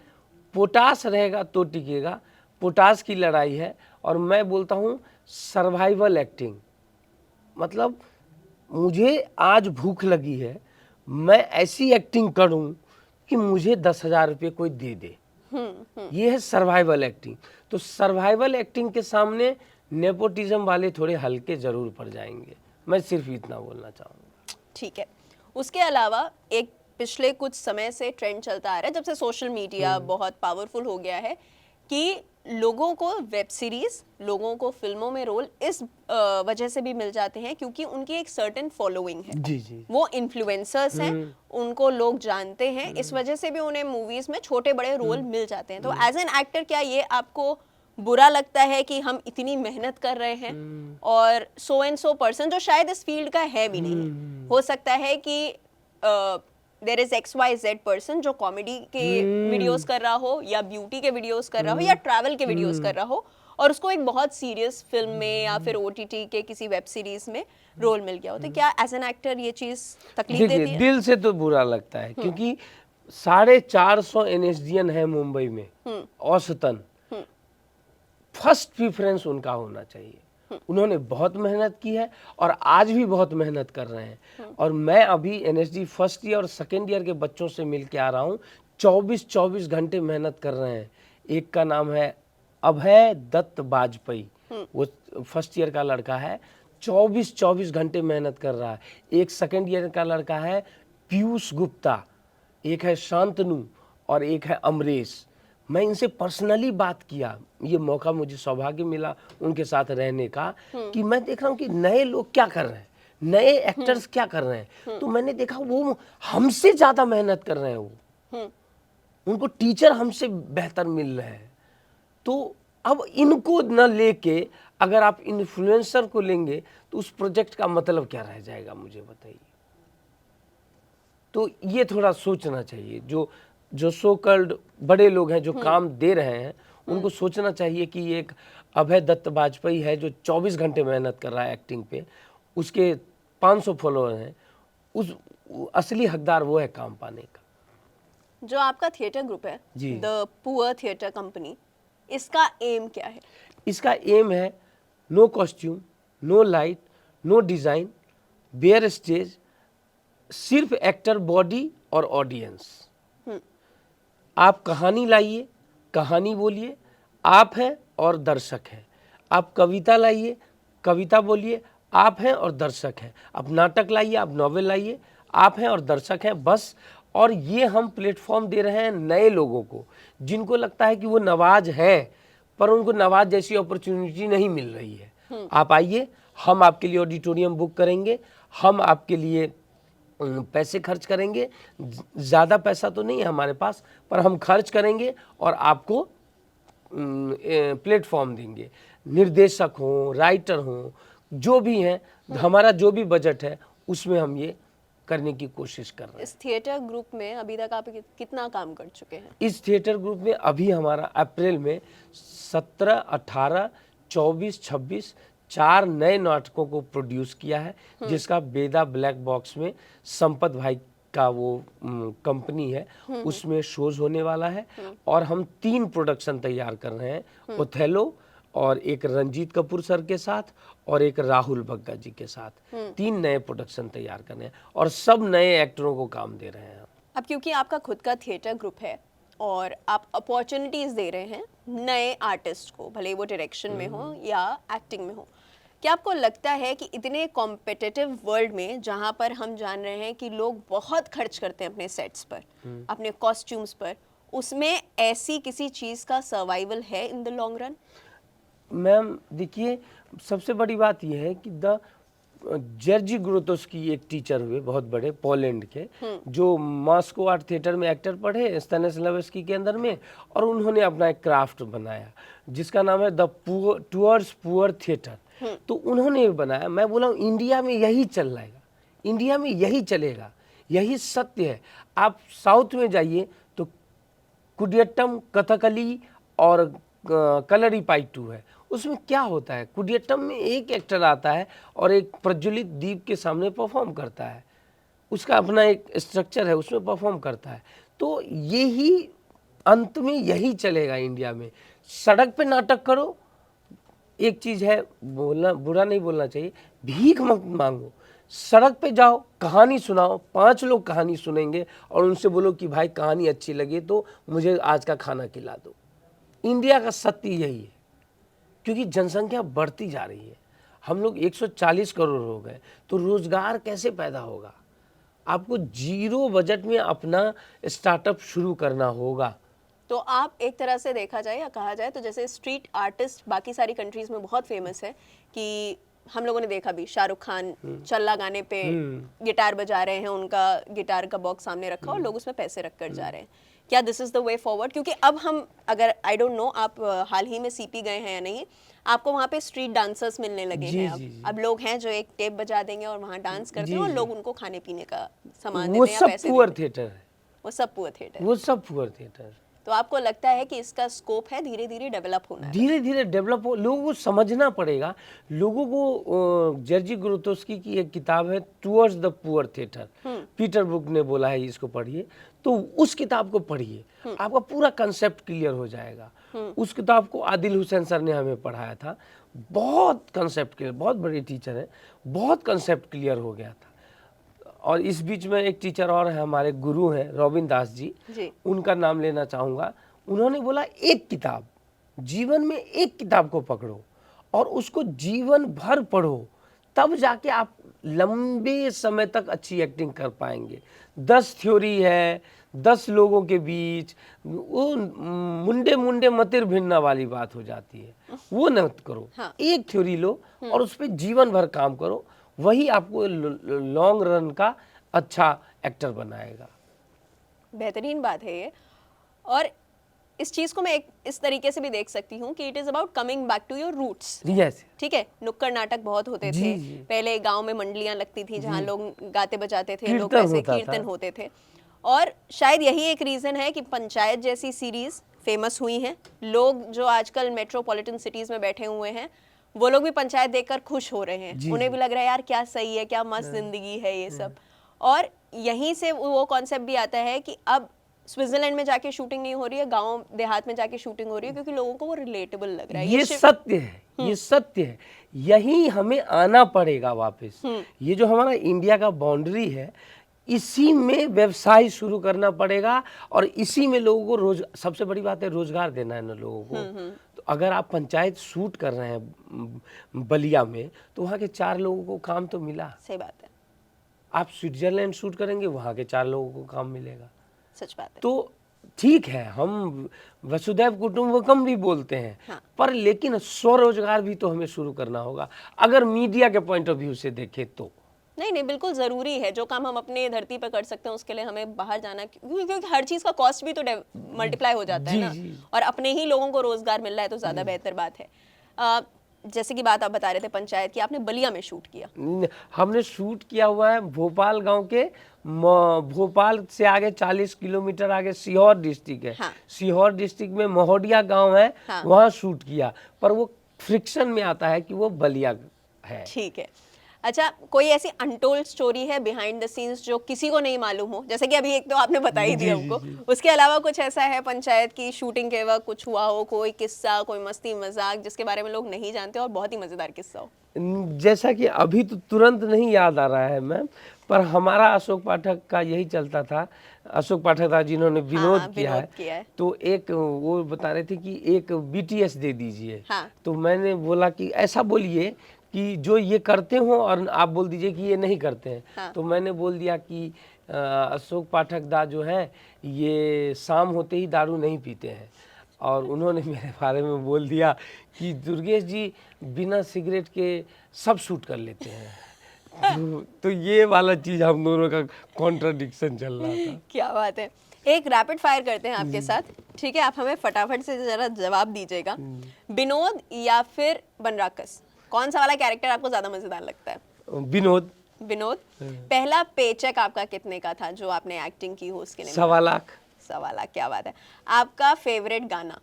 पोटास रहेगा तो टिकेगा। पोटास की लड़ाई है। और मैं बोलता हूँ सर्वाइवल एक्टिंग, मतलब मुझे आज भूख लगी है, मैं ऐसी एक्टिंग करूँ कि मुझे 10,000 रुपये कोई दे दे। ये है सर्वाइवल एक्टिंग। तो सर्वाइवल एक्टिंग के सामने नेपोटिज्म वाले थोड़े हल्के जरूर पड़ जाएंगे। मैं सिर्फ इतना बोलना चाहूँगा। ठीक है, उसके अलावा एक पिछले कुछ समय से ट्रेंड चलता आ रहा है, जब से सोशल मीडिया बहुत पावरफुल हो गया है, कि लोगों को वेब सीरीज, लोगों को फिल्मों में रोल इस वजह से भी मिल जाते हैं क्योंकि उनकी एक सर्टेन फॉलोइंग है। जी जी। वो इन्फ्लुएंसर्स हैं, उनको लोग जानते हैं, इस वजह से भी उन्हें मूवीज में छोटे बड़े रोल मिल जाते हैं। तो एज एन एक्टर क्या ये आपको बुरा लगता है कि हम इतनी मेहनत कर रहे हैं और सो एंड सो पर्सन जो शायद इस फील्ड का है भी नहीं, हो सकता है कि देयर इज XYZ पर्सन जो कॉमेडी के वीडियोस कर रहा हो या ब्यूटी के वीडियोस कर रहा हो या ट्रैवल के वीडियोस कर रहा हो और उसको एक बहुत सीरियस फिल्म में या फिर OTT के किसी वेब सीरीज में रोल मिल गया हो। तो क्या एज एन एक्टर ये चीज तकलीफ देखिए, देती है? दिल से तो बुरा लगता है क्योंकि 450 NSDN है मुंबई में औसतन। फर्स्ट प्रेफरेंस उनका होना चाहिए। उन्होंने बहुत मेहनत की है और आज भी बहुत मेहनत कर रहे हैं। और मैं अभी NSD फर्स्ट ईयर और सेकेंड ईयर के बच्चों से मिल के आ रहा हूँ, 24-24 घंटे मेहनत कर रहे हैं। एक का नाम है अभय दत्त वाजपेयी, वो फर्स्ट ईयर का लड़का है, 24-24 घंटे मेहनत कर रहा है। एक सेकेंड ईयर का लड़का है पीयूष गुप्ता, एक है शांतनु और एक है अमरेश। मैं इनसे पर्सनली बात किया, ये मौका मुझे सौभाग्य मिला उनके साथ रहने का, कि मैं देख रहा हूँ कि नए लोग क्या कर रहे हैं, नए एक्टर्स क्या कर रहे हैं। तो मैंने देखा वो हमसे ज़्यादा मेहनत कर रहे हैं, वो उनको टीचर हमसे बेहतर मिल रहे हैं। तो अब इनको न लेके अगर आप इन्फ्लुएंसर को लेंगे तो उस प्रोजेक्ट का मतलब क्या रह जाएगा, मुझे बताइए। तो ये थोड़ा सोचना चाहिए, जो सो कॉल्ड बड़े लोग हैं जो काम दे रहे हैं, उनको सोचना चाहिए कि एक अभय दत्त वाजपेयी है जो 24 घंटे मेहनत कर रहा है एक्टिंग पे, उसके 500 फॉलोअर हैं, उस असली हकदार वो है काम पाने का। जो आपका थिएटर ग्रुप है द पुअर थिएटर कंपनी, इसका एम क्या है? इसका एम है no costume, no light, no design, bare stage, सिर्फ एक्टर, बॉडी और ऑडियंस। आप कहानी लाइए, कहानी बोलिए, आप हैं और दर्शक हैं। आप कविता लाइए, कविता बोलिए, आप हैं और दर्शक हैं। आप नाटक लाइए, आप नॉवेल लाइए, आप हैं और दर्शक हैं, बस। और ये हम प्लेटफॉर्म दे रहे हैं नए लोगों को, जिनको लगता है कि वो नवाज हैं पर उनको नवाज जैसी अपॉर्चुनिटी नहीं मिल रही है। आप आइए, हम आपके लिए ऑडिटोरियम बुक करेंगे, हम आपके लिए पैसे खर्च करेंगे। ज़्यादा पैसा तो नहीं है हमारे पास, पर हम खर्च करेंगे और आपको प्लेटफॉर्म देंगे। निर्देशक हों, राइटर हों, जो भी हैं, हमारा जो भी बजट है उसमें हम ये करने की कोशिश कर रहे हैं। इस थिएटर ग्रुप में अभी तक आप कितना काम कर चुके हैं? इस थिएटर ग्रुप में अभी हमारा अप्रैल में 17, 18, 24, 26 4 नए नाटकों को प्रोड्यूस किया है, जिसका बेदा ब्लैक बॉक्स में संपत भाई का वो कंपनी है, उसमें शोज होने वाला है। और हम 3 प्रोडक्शन तैयार कर रहे हैं, ओथेलो और एक रंजीत कपूर सर के साथ और एक राहुल बग्गा जी के साथ। 3 नए प्रोडक्शन तैयार कर रहे हैं और सब नए एक्टरों को काम दे रहे हैं। अब क्योंकि आपका खुद का थिएटर ग्रुप है और आप अपॉर्चुनिटीज दे रहे हैं नए आर्टिस्ट को, भले वो डायरेक्शन में हो या एक्टिंग में हो, क्या आपको लगता है कि इतने कॉम्पिटिटिव वर्ल्ड में जहां पर हम जान रहे हैं कि लोग बहुत खर्च करते हैं अपने सेट्स पर, अपने कॉस्ट्यूम्स पर, उसमें ऐसी किसी चीज़ का सर्वाइवल है in the long run? Ma'am देखिए, सबसे बड़ी बात यह है कि द जर्जी ग्रोतोस्की एक टीचर हुए बहुत बड़े पोलैंड के, जो मॉस्को आर्ट थिएटर में एक्टर पढ़े स्तानिस्लावस्की के अंदर में, और उन्होंने अपना एक क्राफ्ट बनाया जिसका नाम है द टुवर्ड्स पुअर थिएटर। तो उन्होंने बनाया, मैं बोला हूँ इंडिया में यही चल रहा है, इंडिया में यही चलेगा, यही सत्य है। आप साउथ में जाइए तो कुडियट्टम, कथकली और कलरीपायट्टू है, उसमें क्या होता है, कुडियट्टम में एक एक्टर आता है और एक प्रज्वलित दीप के सामने परफॉर्म करता है, उसका अपना एक स्ट्रक्चर है, उसमें परफॉर्म करता है। तो यही अंत में यही चलेगा इंडिया में। सड़क पे नाटक करो, एक चीज़ है, बोलना बुरा नहीं बोलना चाहिए, भीख मत मांगो, सड़क पे जाओ, कहानी सुनाओ, 5 लोग कहानी सुनेंगे और उनसे बोलो कि भाई कहानी अच्छी लगी तो मुझे आज का खाना खिला दो। इंडिया का सत्य यही है, क्योंकि जनसंख्या बढ़ती जा रही है, हम लोग 140 करोड़ हो गए, तो रोजगार कैसे पैदा होगा? आपको 0 बजट में अपना स्टार्टअप शुरू करना होगा, तो आप एक तरह से देखा जाए या कहा जाए तो जैसे स्ट्रीट आर्टिस्ट बाकी सारी कंट्रीज में बहुत फेमस है कि हम लोगों ने देखा भी शाहरुख खान चल्ला गाने पे गिटार बजा रहे हैं, उनका गिटार का बॉक्स सामने रखा और लोग उसमें पैसे रख कर जा रहे हैं। क्या this is the way forward? क्योंकि अब हम अगर आई डोंट नो आप हाल ही में सीपी गए हैं या नहीं, आपको वहाँ पे स्ट्रीट डांसर्स मिलने लगे जी, हैं अब जी, जी। अब लोग हैं जो एक टेप बजा देंगे और वहाँ डांस करते हैं और जी। लोग उनको खाने पीने का सामान वो देते हैं या सब पैसे पुअर देते हैं। थिएटर है, वो सब पुअर थिएटर। वो सब पुअर थिएटर। तो आपको लगता है कि इसका स्कोप है धीरे धीरे डेवलप होना है? धीरे धीरे डेवलप हो, लोगों को समझना पड़ेगा। लोगों को जेर्जी ग्रोतोस्की की एक किताब है towards the poor theatre, Peter book ने बोला है इसको पढ़िए, तो उस किताब को पढ़िए, आपका पूरा कंसेप्ट क्लियर हो जाएगा। उस किताब को आदिल हुसैन सर ने हमें पढ़ाया था, बहुत कंसेप्ट क्लियर, बहुत बड़े टीचर हैं, बहुत कंसेप्ट क्लियर हो गया था। और इस बीच में एक टीचर और है, हमारे गुरु हैं रॉबिन दास जी, उनका नाम लेना चाहूँगा। उन्होंने बोला एक किताब, जीवन में एक किताब को पकड़ो और उसको जीवन भर पढ़ो, तब जाके आप लंबे समय तक अच्छी एक्टिंग कर पाएंगे। 10 थ्योरी है, 10 लोगों के बीच वो मुंडे मुंडे मतिर भिन्ना वाली बात हो जाती है, वो न करो। हाँ। एक थ्योरी लो और उस पर जीवन भर काम करो, वही आपको लॉन्ग रन का अच्छा एक्टर बनाएगा। बेहतरीन बात है ये। और इस चीज को मैं एक इस तरीके से भी देख सकती हूँ कि it is about coming back to your roots. Yes, ठीक है, नुक्कड़ नाटक बहुत होते जी, थे जी। पहले, गांव में मंडलियां लगती थी जहाँ लोग गाते बजाते थे, लोग कीर्तन ऐसे होता था। कीर्तन होते थे। और शायद यही एक रीजन है कि पंचायत जैसी सीरीज फेमस हुई हैं। लोग जो आजकल मेट्रोपॉलिटन सिटीज में बैठे हुए हैं, वो लोग भी पंचायत देखकर खुश हो रहे हैं, जी, उन्हें जी। भी लग रहा है यार क्या सही है, क्या मस्त जिंदगी है ये सब। और यहीं से वो कॉन्सेप्ट भी आता है कि अब स्विट्जरलैंड में जाके शूटिंग नहीं हो रही है, गांव देहात में जाके शूटिंग हो रही है, क्योंकि लोगों को वो रिलेटेबल लग रहा है। ये सत्य है, ये सत्य है। यही हमें आना पड़ेगा वापस। ये जो हमारा इंडिया का बाउंड्री है, इसी में व्यवसाय शुरू करना पड़ेगा और इसी में लोगों को सबसे बड़ी बात है रोजगार देना है ना लोगों को। तो अगर आप पंचायत शूट कर रहे हैं बलिया में, तो वहाँ के 4 लोगों को काम तो मिला। सही बात है, आप स्विट्जरलैंड शूट करेंगे, वहाँ के 4 लोगों को काम मिलेगा। सच बात है। तो ठीक है, हम वसुधैव कुटुंबकम भी बोलते हैं, हाँ। पर लेकिन स्वरोजगार भी तो हमें शुरू करना होगा, अगर मीडिया के पॉइंट ऑफ व्यू से देखें तो। नहीं, बिल्कुल ज़रूरी है। जो काम हम अपने धरती पर कर सकते हैं उसके लिए हमें बाहर जाना, क्योंकि हर चीज़ का कॉस्ट भी तो मल्टीप्लाई हो जाता है जी, ना। जी। और अपने ही लोगों को रोजगार मिल रहा है तो ज़्यादा बेहतर बात है। जैसे कि बात आप बता रहे थे पंचायत की, आपने बलिया में शूट किया। हमने शूट किया हुआ है भोपाल गांव के, भोपाल से आगे 40 किलोमीटर आगे सीहोर डिस्ट्रिक्ट है। हाँ। सीहोर डिस्ट्रिक्ट में महोडिया गांव है, हाँ। वहाँ शूट किया, पर वो फ्रिक्शन में आता है कि वो बलिया है। ठीक है। अच्छा, कोई ऐसी अनटोल्ड स्टोरी है बिहाइंड द सीन्स जो किसी को नहीं मालूम हो? जैसे कि अभी एक तो आपने बता ही दिया हमको, उसके अलावा कुछ ऐसा है पंचायत की शूटिंग के वक्त कुछ हुआ हो, कोई किस्सा, कोई मस्ती मजाक जिसके बारे में लोग नहीं जानते और बहुत ही मजेदार किस्सा हो? जैसा कि अभी तो तुरंत नहीं याद आ रहा है मैम, पर हमारा अशोक पाठक का यही चलता था। अशोक पाठक था जिन्होंने विनोद किया है, तो एक वो बता रहे थे कि एक BTS दे दीजिए। हाँ। तो मैंने बोला कि ऐसा बोलिए कि जो ये करते हो और आप बोल दीजिए कि ये नहीं करते हैं। हाँ। तो मैंने बोल दिया कि अशोक पाठक दा जो है ये शाम होते ही दारू नहीं पीते हैं, और उन्होंने मेरे बारे में बोल दिया कि दुर्गेश जी बिना सिगरेट के सब शूट कर लेते हैं। तो ये वाला चीज़ हम दोनों का कॉन्ट्राडिक्शन चल रहा था। क्या बात है। एक रैपिड फायर करते हैं आपके साथ, ठीक है? आप हमें फटाफट से जरा जवाब दीजिएगा। विनोद या फिर बनराकस, कौन सा वाला कैरेक्टर आपको ज्यादा मजेदार लगता है? विनोद। विनोद। पहला पेचेक आपका कितने का था जो आपने एक्टिंग की हो उसके लिए? 1.25 लाख। 1.25 लाख, क्या बात है। आपका फेवरेट गाना?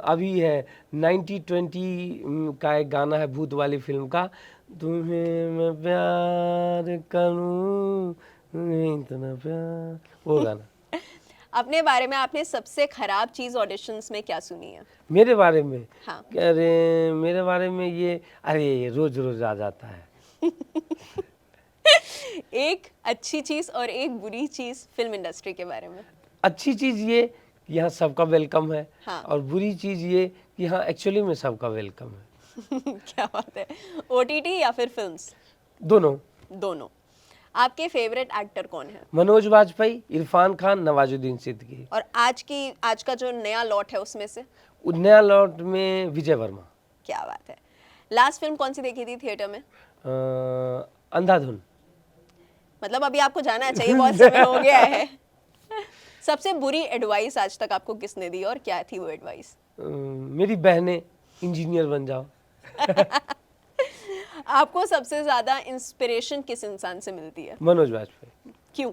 अभी है 90-20 का एक गाना है भूत वाली फिल्म का, तुम्हें मैं प्यार करूं, तुम्हें इतना प्यार, वो गाना। अपने बारे में आपने सबसे खराब चीज ऑडिशंस में क्या सुनी है? मेरे बारे में? हाँ। अरे मेरे बारे में ये, अरे रोज रोज आ जाता है। एक अच्छी चीज और एक बुरी चीज फिल्म इंडस्ट्री के बारे में? अच्छी चीज ये कि यहाँ सबका वेलकम है। हाँ। और बुरी चीज ये कि यहाँ एक्चुअली में सबका वेलकम है। क्या बात है। OTT या फिर फिल्म्स? दोनों। दोनों। आपके फेवरेट एक्टर कौन है? मनोज वाजपेयी, इरफान खान, नवाजुद्दीन सिद्दीकी। और आज का जो नया लॉट है उसमें से? नया लॉट में विजय वर्मा। क्या बात है। लास्ट फिल्म कौन सी देखी थी थिएटर में? अंधाधुन। मतलब अभी आपको जाना चाहिए, बहुत समय हो गया है। सबसे बुरी एडवाइस आज तक आपको किसने दी और क्या थी वो एडवाइस? मेरी बहनें, इंजीनियर बन जाओ। आपको सबसे ज्यादा इंस्पिरेशन किस इंसान से मिलती है? मनोज वाजपेयी। क्यों?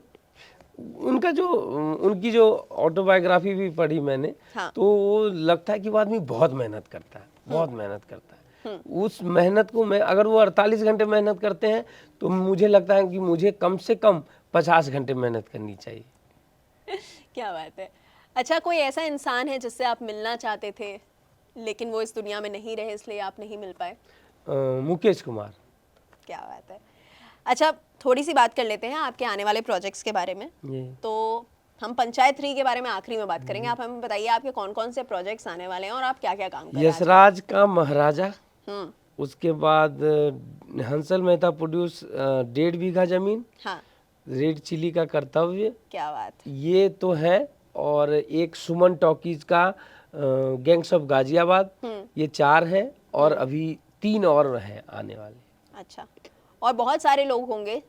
उनकी जो ऑटोबायोग्राफी भी पढ़ी मैंने, हाँ। तो वो लगता है कि वो आदमी बहुत मेहनत करता है, बहुत मेहनत करता है। उस मेहनत को मैं, अगर वो 48 घंटे मेहनत करते हैं तो मुझे लगता है कि मुझे कम से कम 50 घंटे मेहनत करनी चाहिए। क्या बात है। अच्छा, कोई ऐसा इंसान है जिससे आप मिलना चाहते थे लेकिन वो इस दुनिया में नहीं रहे इसलिए आप नहीं मिल पाए? मुकेश कुमार। क्या बात है। अच्छा, थोड़ी सी बात कर लेते हैं आपके आने वाले प्रोजेक्ट्स के बारे में। तो हम पंचायत 3 के बारे में आखिरी में बात करेंगे। आप हमें बताइए आपके कौन कौन से प्रोजेक्ट्स आने वाले हैं और आप क्या क्या काम कर रहे हैं? यशराज का महाराजा, उसके बाद हंसल मेहता प्रोड्यूस 1.5 बीघा जमीन, हाँ। रेड चिली का कर्तव्य। क्या बात। ये तो है। और एक सुमन टॉकीज का गैंग्स ऑफ गाजियाबाद। ये 4 है और अभी 3 और हैं आने वाले। अच्छा, और बहुत सारे लोग होंगे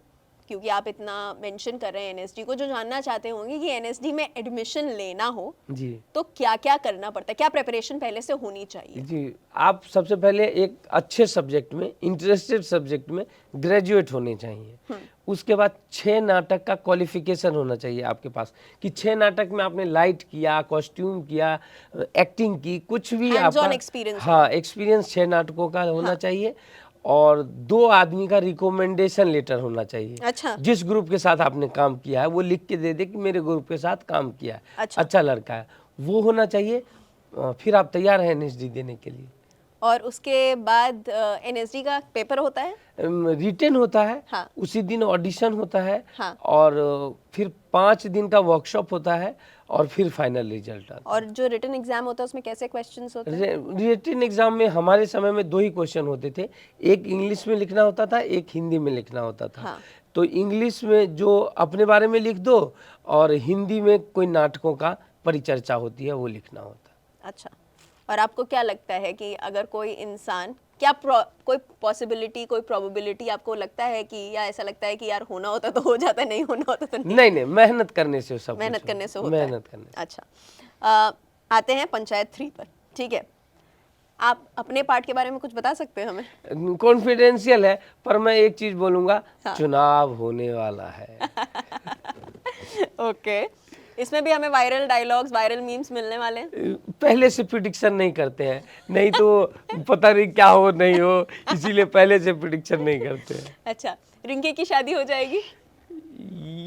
क्योंकि आप इतना मेंशन कर रहे हैं एनएसडी को, जो जानना चाहते होंगे कि एनएसडी में एडमिशन लेना हो जी तो क्या क्या करना पड़ता है, क्या प्रिपरेशन पहले से होनी चाहिए? जी, आप सबसे पहले एक अच्छे सब्जेक्ट में, इंटरेस्टेड सब्जेक्ट में ग्रेजुएट होने चाहिए। उसके बाद 6 नाटक का क्वालिफिकेशन होना चाहिए आपके पास, कि 6 नाटक में आपने लाइट किया, कॉस्ट्यूम किया, एक्टिंग की, कुछ भी आपका एक्सपीरियंस। हाँ, एक्सपीरियंस 6 नाटकों का होना चाहिए। और 2 आदमी का रिकमेंडेशन लेटर होना चाहिए। अच्छा। जिस ग्रुप के साथ आपने काम किया है वो लिख के दे दे कि मेरे ग्रुप के साथ काम किया है, अच्छा लड़का है, वो होना चाहिए। फिर आप तैयार हैं एनएसडी देने के लिए। और उसके बाद एनएसडी का पेपर होता है, रिटेन होता है। हाँ। उसी दिन ऑडिशन होता है। हाँ। और फिर 5 दिन का वर्कशॉप होता है और फिर फाइनल रिजल्ट आता है। और जो रिटन एग्जाम होता है उसमें कैसे क्वेश्चंस होते हैं? रिटन एग्जाम में हमारे समय में 2 ही क्वेश्चन होते थे, एक इंग्लिश में लिखना होता था, एक हिंदी में लिखना होता था। हाँ। तो इंग्लिश में जो अपने बारे में लिख दो और हिंदी में कोई नाटकों का परिचर्चा होती है वो लिखना होता है। अच्छा, और आपको क्या लगता है कि अगर कोई इंसान, क्या कोई पॉसिबिलिटी, कोई प्रोबेबिलिटी आपको लगता है कि, या ऐसा लगता है कि यार होना होता तो हो जाता, नहीं होना होता तो नहीं? नहीं, मेहनत करने से सब, मेहनत करने से होता है। मेहनत करने। अच्छा, आते हैं पंचायत 3 पर। ठीक है, आप अपने पार्ट के बारे में कुछ बता सकते हैं हमें? कॉन्फिडेंशियल है, पर मैं एक चीज बोलूंगा। हाँ। चुनाव होने वाला है। ओके, इसमें भी हमें वायरल डायलॉग्स, वायरल मीम्स मिलने वाले हैं? पहले से प्रिडिक्शन नहीं करते हैं, नहीं तो पता नहीं क्या हो नहीं हो, इसीलिए पहले से प्रिडिक्शन नहीं करते हैं। अच्छा, रिंकी की शादी हो जाएगी?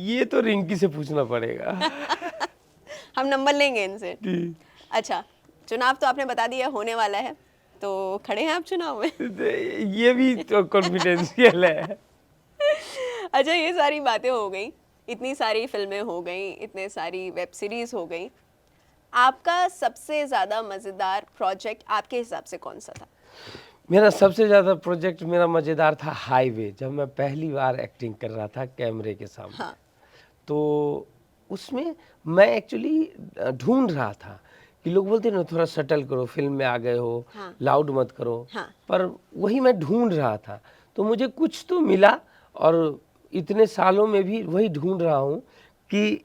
ये तो रिंकी से पूछना पड़ेगा। हम नंबर लेंगे इनसे। अच्छा, चुनाव तो आपने बता दिया होने वाला है, तो खड़े हैं आप चुनाव में? ये भी तो कॉन्फिडेंशियल है। अच्छा, ये सारी बातें हो गई, इतनी सारी फिल्में हो गई, इतने सारी वेब सीरीज हो गई, आपका सबसे ज़्यादा मज़ेदार प्रोजेक्ट आपके हिसाब से कौन सा था? मेरा सबसे ज़्यादा प्रोजेक्ट मेरा मज़ेदार था हाईवे, जब मैं पहली बार एक्टिंग कर रहा था कैमरे के सामने। हाँ। तो उसमें मैं एक्चुअली ढूंढ रहा था कि लोग बोलते हैं ना थोड़ा सटल करो, फिल्म में आ गए हो, हाँ। लाउड मत करो। हाँ। पर वही मैं ढूंढ रहा था, तो मुझे कुछ तो मिला और इतने सालों में भी वही ढूंढ रहा हूँ कि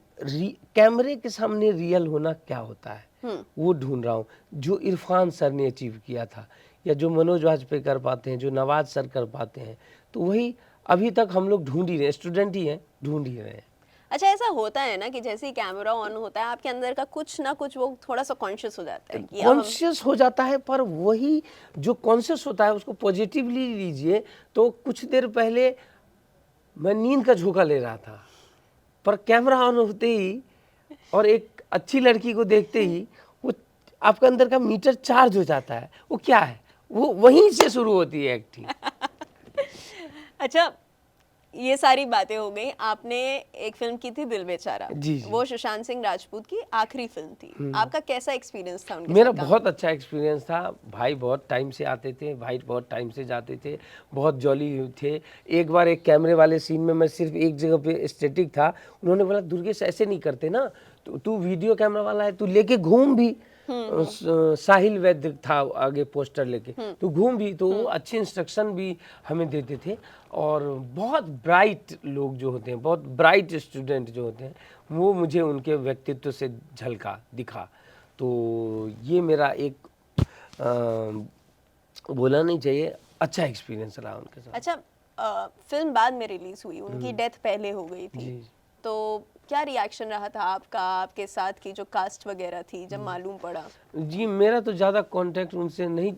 कैमरे के सामने रियल होना क्या होता है, वो ढूंढ रहा हूँ। जो इरफान सर ने अचीव किया था, या जो मनोज वाजपेयी कर पाते हैं, जो नवाज सर कर पाते हैं, तो वही अभी तक हम लोग ढूंढ ही रहे हैं, स्टूडेंट ही हैं, ढूंढ ही रहे हैं। अच्छा, ऐसा होता है ना कि जैसे ही कैमरा ऑन होता है आपके अंदर का कुछ ना कुछ वो थोड़ा सा कॉन्शियस हो जाता है कि कॉन्शियस हो जाता है, पर वही जो कॉन्शियस होता है उसको पॉजिटिवली लीजिए। तो कुछ देर पहले मैं नींद का झोंका ले रहा था, पर कैमरा ऑन होते ही और एक अच्छी लड़की को देखते ही वो आपके अंदर का मीटर चार्ज हो जाता है। वो क्या है, वो वहीं से शुरू होती है एक्टिंग। अच्छा, ये सारी बातें हो गई। आपने एक फिल्म की थी दिल बेचारा, जी, जी। वो सुशांत सिंह राजपूत की आखिरी फिल्म थी। आपका कैसा एक्सपीरियंस था उनके मेरा साथ काम बहुत अच्छा एक्सपीरियंस था। भाई बहुत टाइम से आते थे, भाई बहुत टाइम से जाते थे, बहुत जॉली थे। एक बार एक कैमरे वाले सीन में मैं सिर्फ एक जगह पे स्टैटिक था, उन्होंने बोला दुर्गेश ऐसे नहीं करते ना, तू वीडियो कैमरा वाला है, तू लेके घूम भी। साहिल वैद्य था आगे पोस्टर लेके, तू घूम भी। तो वो अच्छे इंस्ट्रक्शन भी हमें देते थे। और बहुत ब्राइट लोग जो होते हैं, बहुत ब्राइट स्टूडेंट जो होते हैं, वो मुझे उनके व्यक्तित्व से झलका दिखा। तो ये मेरा एक बोला नहीं चाहिए, अच्छा एक्सपीरियंस रहा उनके साथ। अच्छा, फिल्म बाद में रिलीज हुई, उनकी डेथ पहले हो गई थी, जी। तो क्या रिएक्शन रहा था आपका, आपके साथ की जो कास्ट वगैरह थी जब मालूम पड़ा? जी, मेरा तो ज़्यादा कांटेक्ट उनसे नहीं,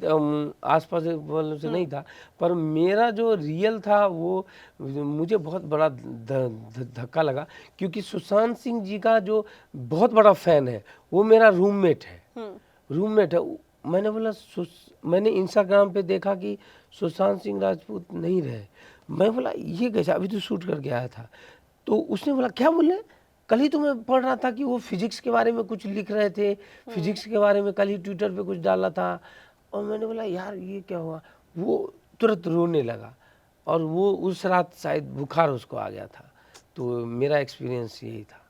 आसपास वालों से नहीं था, पर मेरा जो रियल था वो मुझे बहुत बड़ा धक्का लगा, क्योंकि सुशांत सिंह जी का जो बहुत बड़ा फैन है, वो मेरा रूममेट है। रूममेट है। मैंने बोला मैंने इंस्टाग्राम पे देखा कि सुशांत सिंह राजपूत नहीं रहे। मैं बोला ये कैसा, अभी तो शूट करके आया था। तो उसने बोला क्या बोल रहे हैं? कल ही तो मैं पढ़ रहा था कि वो फिजिक्स के बारे में कुछ लिख रहे थे, फिजिक्स के बारे में कल ही ट्विटर पे कुछ डाला था। और मैंने बोला यार ये क्या हुआ? वो तुरंत रोने लगा, और वो उस रात शायद बुखार उसको आ गया था। तो मेरा एक्सपीरियंस यही था।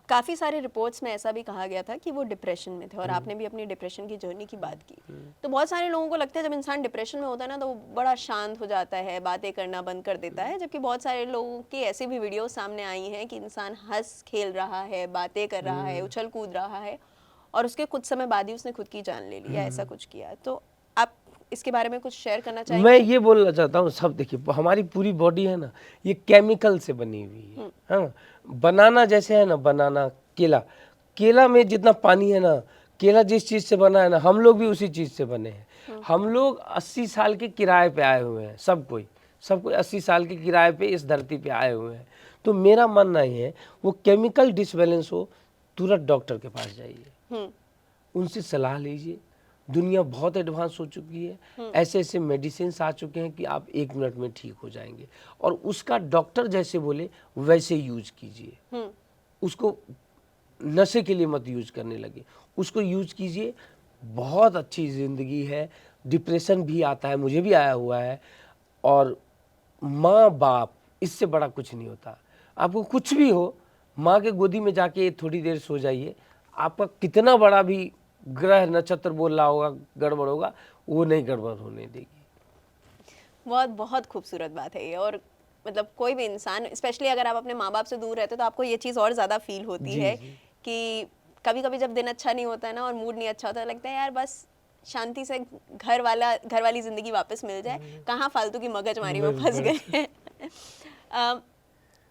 काफ़ी सारे रिपोर्ट्स में ऐसा भी कहा गया था कि वो डिप्रेशन में थे, और आपने भी अपनी डिप्रेशन की जर्नी की बात की। तो बहुत सारे लोगों को लगता है जब इंसान डिप्रेशन में होता है ना, तो वो बड़ा शांत हो जाता है, बातें करना बंद कर देता है, जबकि बहुत सारे लोगों की ऐसी भी वीडियो सामने आई हैं कि इंसान हंस खेल रहा है, बातें कर रहा है, उछल कूद रहा है, और उसके कुछ समय बाद ही उसने खुद की जान ले लिया, ऐसा कुछ किया। तो आप इसके बारे में कुछ शेयर करना चाहेंगे? मैं ये बोलना चाहता हूँ, सब देखिए हमारी पूरी बॉडी है ना, ये केमिकल से बनी हुई है। हाँ, बनाना जैसे है ना, बनाना केला, केला में जितना पानी है ना, केला जिस चीज़ से बना है ना, हम लोग भी उसी चीज़ से बने हैं। हम लोग 80 साल के किराए पे आए हुए हैं, सब कोई 80 साल के किराए पे इस धरती पे आए हुए हैं। तो मेरा मानना ये है, वो केमिकल डिसबैलेंस हो, तुरंत डॉक्टर के पास जाइए, उनसे सलाह लीजिए। दुनिया बहुत एडवांस हो चुकी है, ऐसे ऐसे मेडिसिन आ चुके हैं कि आप 1 मिनट में ठीक हो जाएंगे। और उसका डॉक्टर जैसे बोले वैसे यूज कीजिए। उसको नशे के लिए मत यूज करने लगे, उसको यूज कीजिए। बहुत अच्छी ज़िंदगी है। डिप्रेशन भी आता है, मुझे भी आया हुआ है। और माँ बाप, इससे बड़ा कुछ नहीं होता। आपको कुछ भी हो, माँ के गोदी में जाके थोड़ी देर सो जाइए। आपका कितना बड़ा भी ग्रह नक्षत्र बोल रहा होगा गड़बड़ होगा, वो नहीं गड़बड़ होने देगी। बहुत बहुत खूबसूरत बात है ये। और मतलब कोई भी इंसान, स्पेशली अगर आप अपने माँ बाप से दूर रहते हो, तो आपको ये चीज़ और ज़्यादा फील होती जी, है जी। कि कभी कभी जब दिन अच्छा नहीं होता है ना, और मूड नहीं अच्छा होता है, लगता है यार बस शांति से घर वाली ज़िंदगी वापस मिल जाए, कहाँ फालतू की मगजमारी में फंस गए हैं।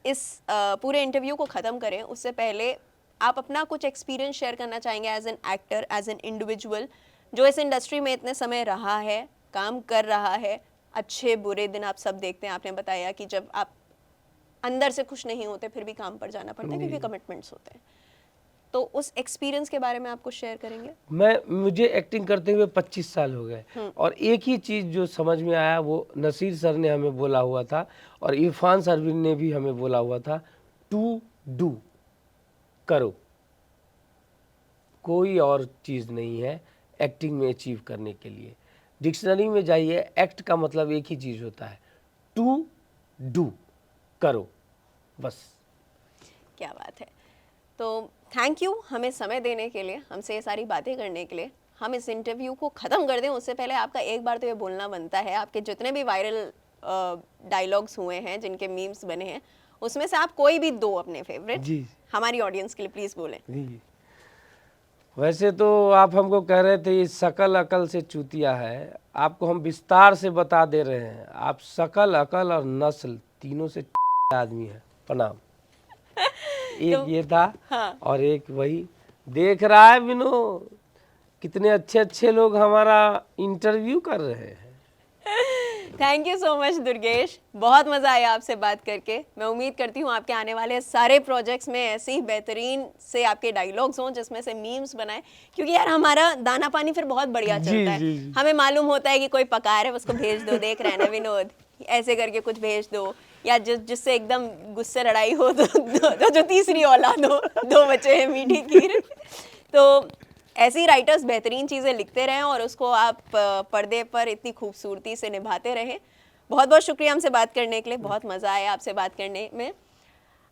इस पूरे इंटरव्यू को ख़त्म करें उससे पहले आप अपना कुछ एक्सपीरियंस शेयर करना चाहेंगे as an actor, as an individual, जो इस इंडस्ट्री में इतने समय रहा है, काम कर रहा है, अच्छे बुरे दिन आप सब देखते हैं। आपने बताया कि जब आप अंदर से खुश नहीं होते फिर भी काम पर जाना पड़ता है क्योंकि कमिटमेंट्स होते हैं। तो उस एक्सपीरियंस के बारे में आप कुछ शेयर करेंगे? मुझे एक्टिंग करते हुए 25 साल हो गए, और एक ही चीज़ जो समझ में आया वो नसीर सर ने हमें बोला हुआ था, और इरफान सर ने भी हमें बोला हुआ था, टू डू, करो। कोई और चीज़ नहीं है एक्टिंग में अचीव करने के लिए। डिक्शनरी में जाइए, एक्ट का मतलब एक ही चीज़ होता है, टू डू, करो, बस। क्या बात है। तो थैंक यू हमें समय देने के लिए, हमसे ये सारी बातें करने के लिए। हम इस इंटरव्यू को ख़त्म कर दें उससे पहले आपका एक बार तो ये बोलना बनता है, आपके जितने भी वायरल डायलॉग्स हुए हैं, जिनके मीम्स बने हैं, उसमें से आप कोई भी 2 अपने फेवरेट जी हमारी ऑडियंस के लिए प्लीज़ बोलें। जी। वैसे तो आप हमको कह रहे थे ये शकल अकल से चूतिया है, आपको हम विस्तार से बता दे रहे हैं, आप शकल अकल और नस्ल तीनों से आदमी है। प्रणाम। एक ये था, हाँ। और एक वही देख रहा है विनोद, कितने अच्छे अच्छे लोग हमारा इंटरव्यू कर रहे हैं। Thank you so much Durgesh, बहुत मज़ा आया आपसे बात करके। मैं उम्मीद करती हूँ आपके आने वाले सारे प्रोजेक्ट्स में ऐसे ही बेहतरीन से आपके डायलॉग्स हों जिसमें से मीम्स बनाएं, क्योंकि यार हमारा दाना पानी फिर बहुत बढ़िया जी, चलता है। जी, जी। हमें मालूम होता है कि कोई पका रहा है, उसको भेज दो, देख रहे हैं ना विनोद। ऐसे करके कुछ भेज दो, या जिससे एकदम गुस्से लड़ाई हो तो जो तीसरी औलाद हो, 2 बच्चे हैं मीठी खीर। तो ऐसे ही राइटर्स बेहतरीन चीज़ें लिखते रहें और उसको आप पर्दे पर इतनी खूबसूरती से निभाते रहें। बहुत बहुत शुक्रिया हमसे बात करने के लिए, बहुत मज़ा आया आपसे बात करने में।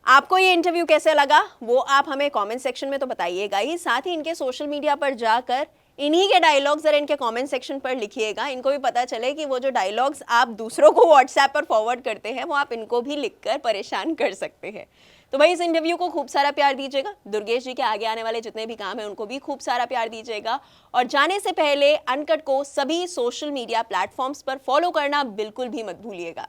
आपको ये इंटरव्यू कैसे लगा वो आप हमें कमेंट सेक्शन में तो बताइएगा ही, साथ ही इनके सोशल मीडिया पर जाकर इन्हीं के डायलॉग्स जरा इनके कमेंट सेक्शन पर लिखिएगा, इनको भी पता चले कि वो जो डायलॉग्स आप दूसरों को व्हाट्सएप पर फॉरवर्ड करते हैं वो आप इनको भी लिखकर परेशान कर सकते हैं। तो भाई इस इंटरव्यू को खूब सारा प्यार दीजिएगा, दुर्गेश जी के आगे आने वाले जितने भी काम हैं उनको भी खूब सारा प्यार दीजिएगा, और जाने से पहले अनकट को सभी सोशल मीडिया प्लेटफॉर्म्स पर फॉलो करना बिल्कुल भी मत भूलिएगा।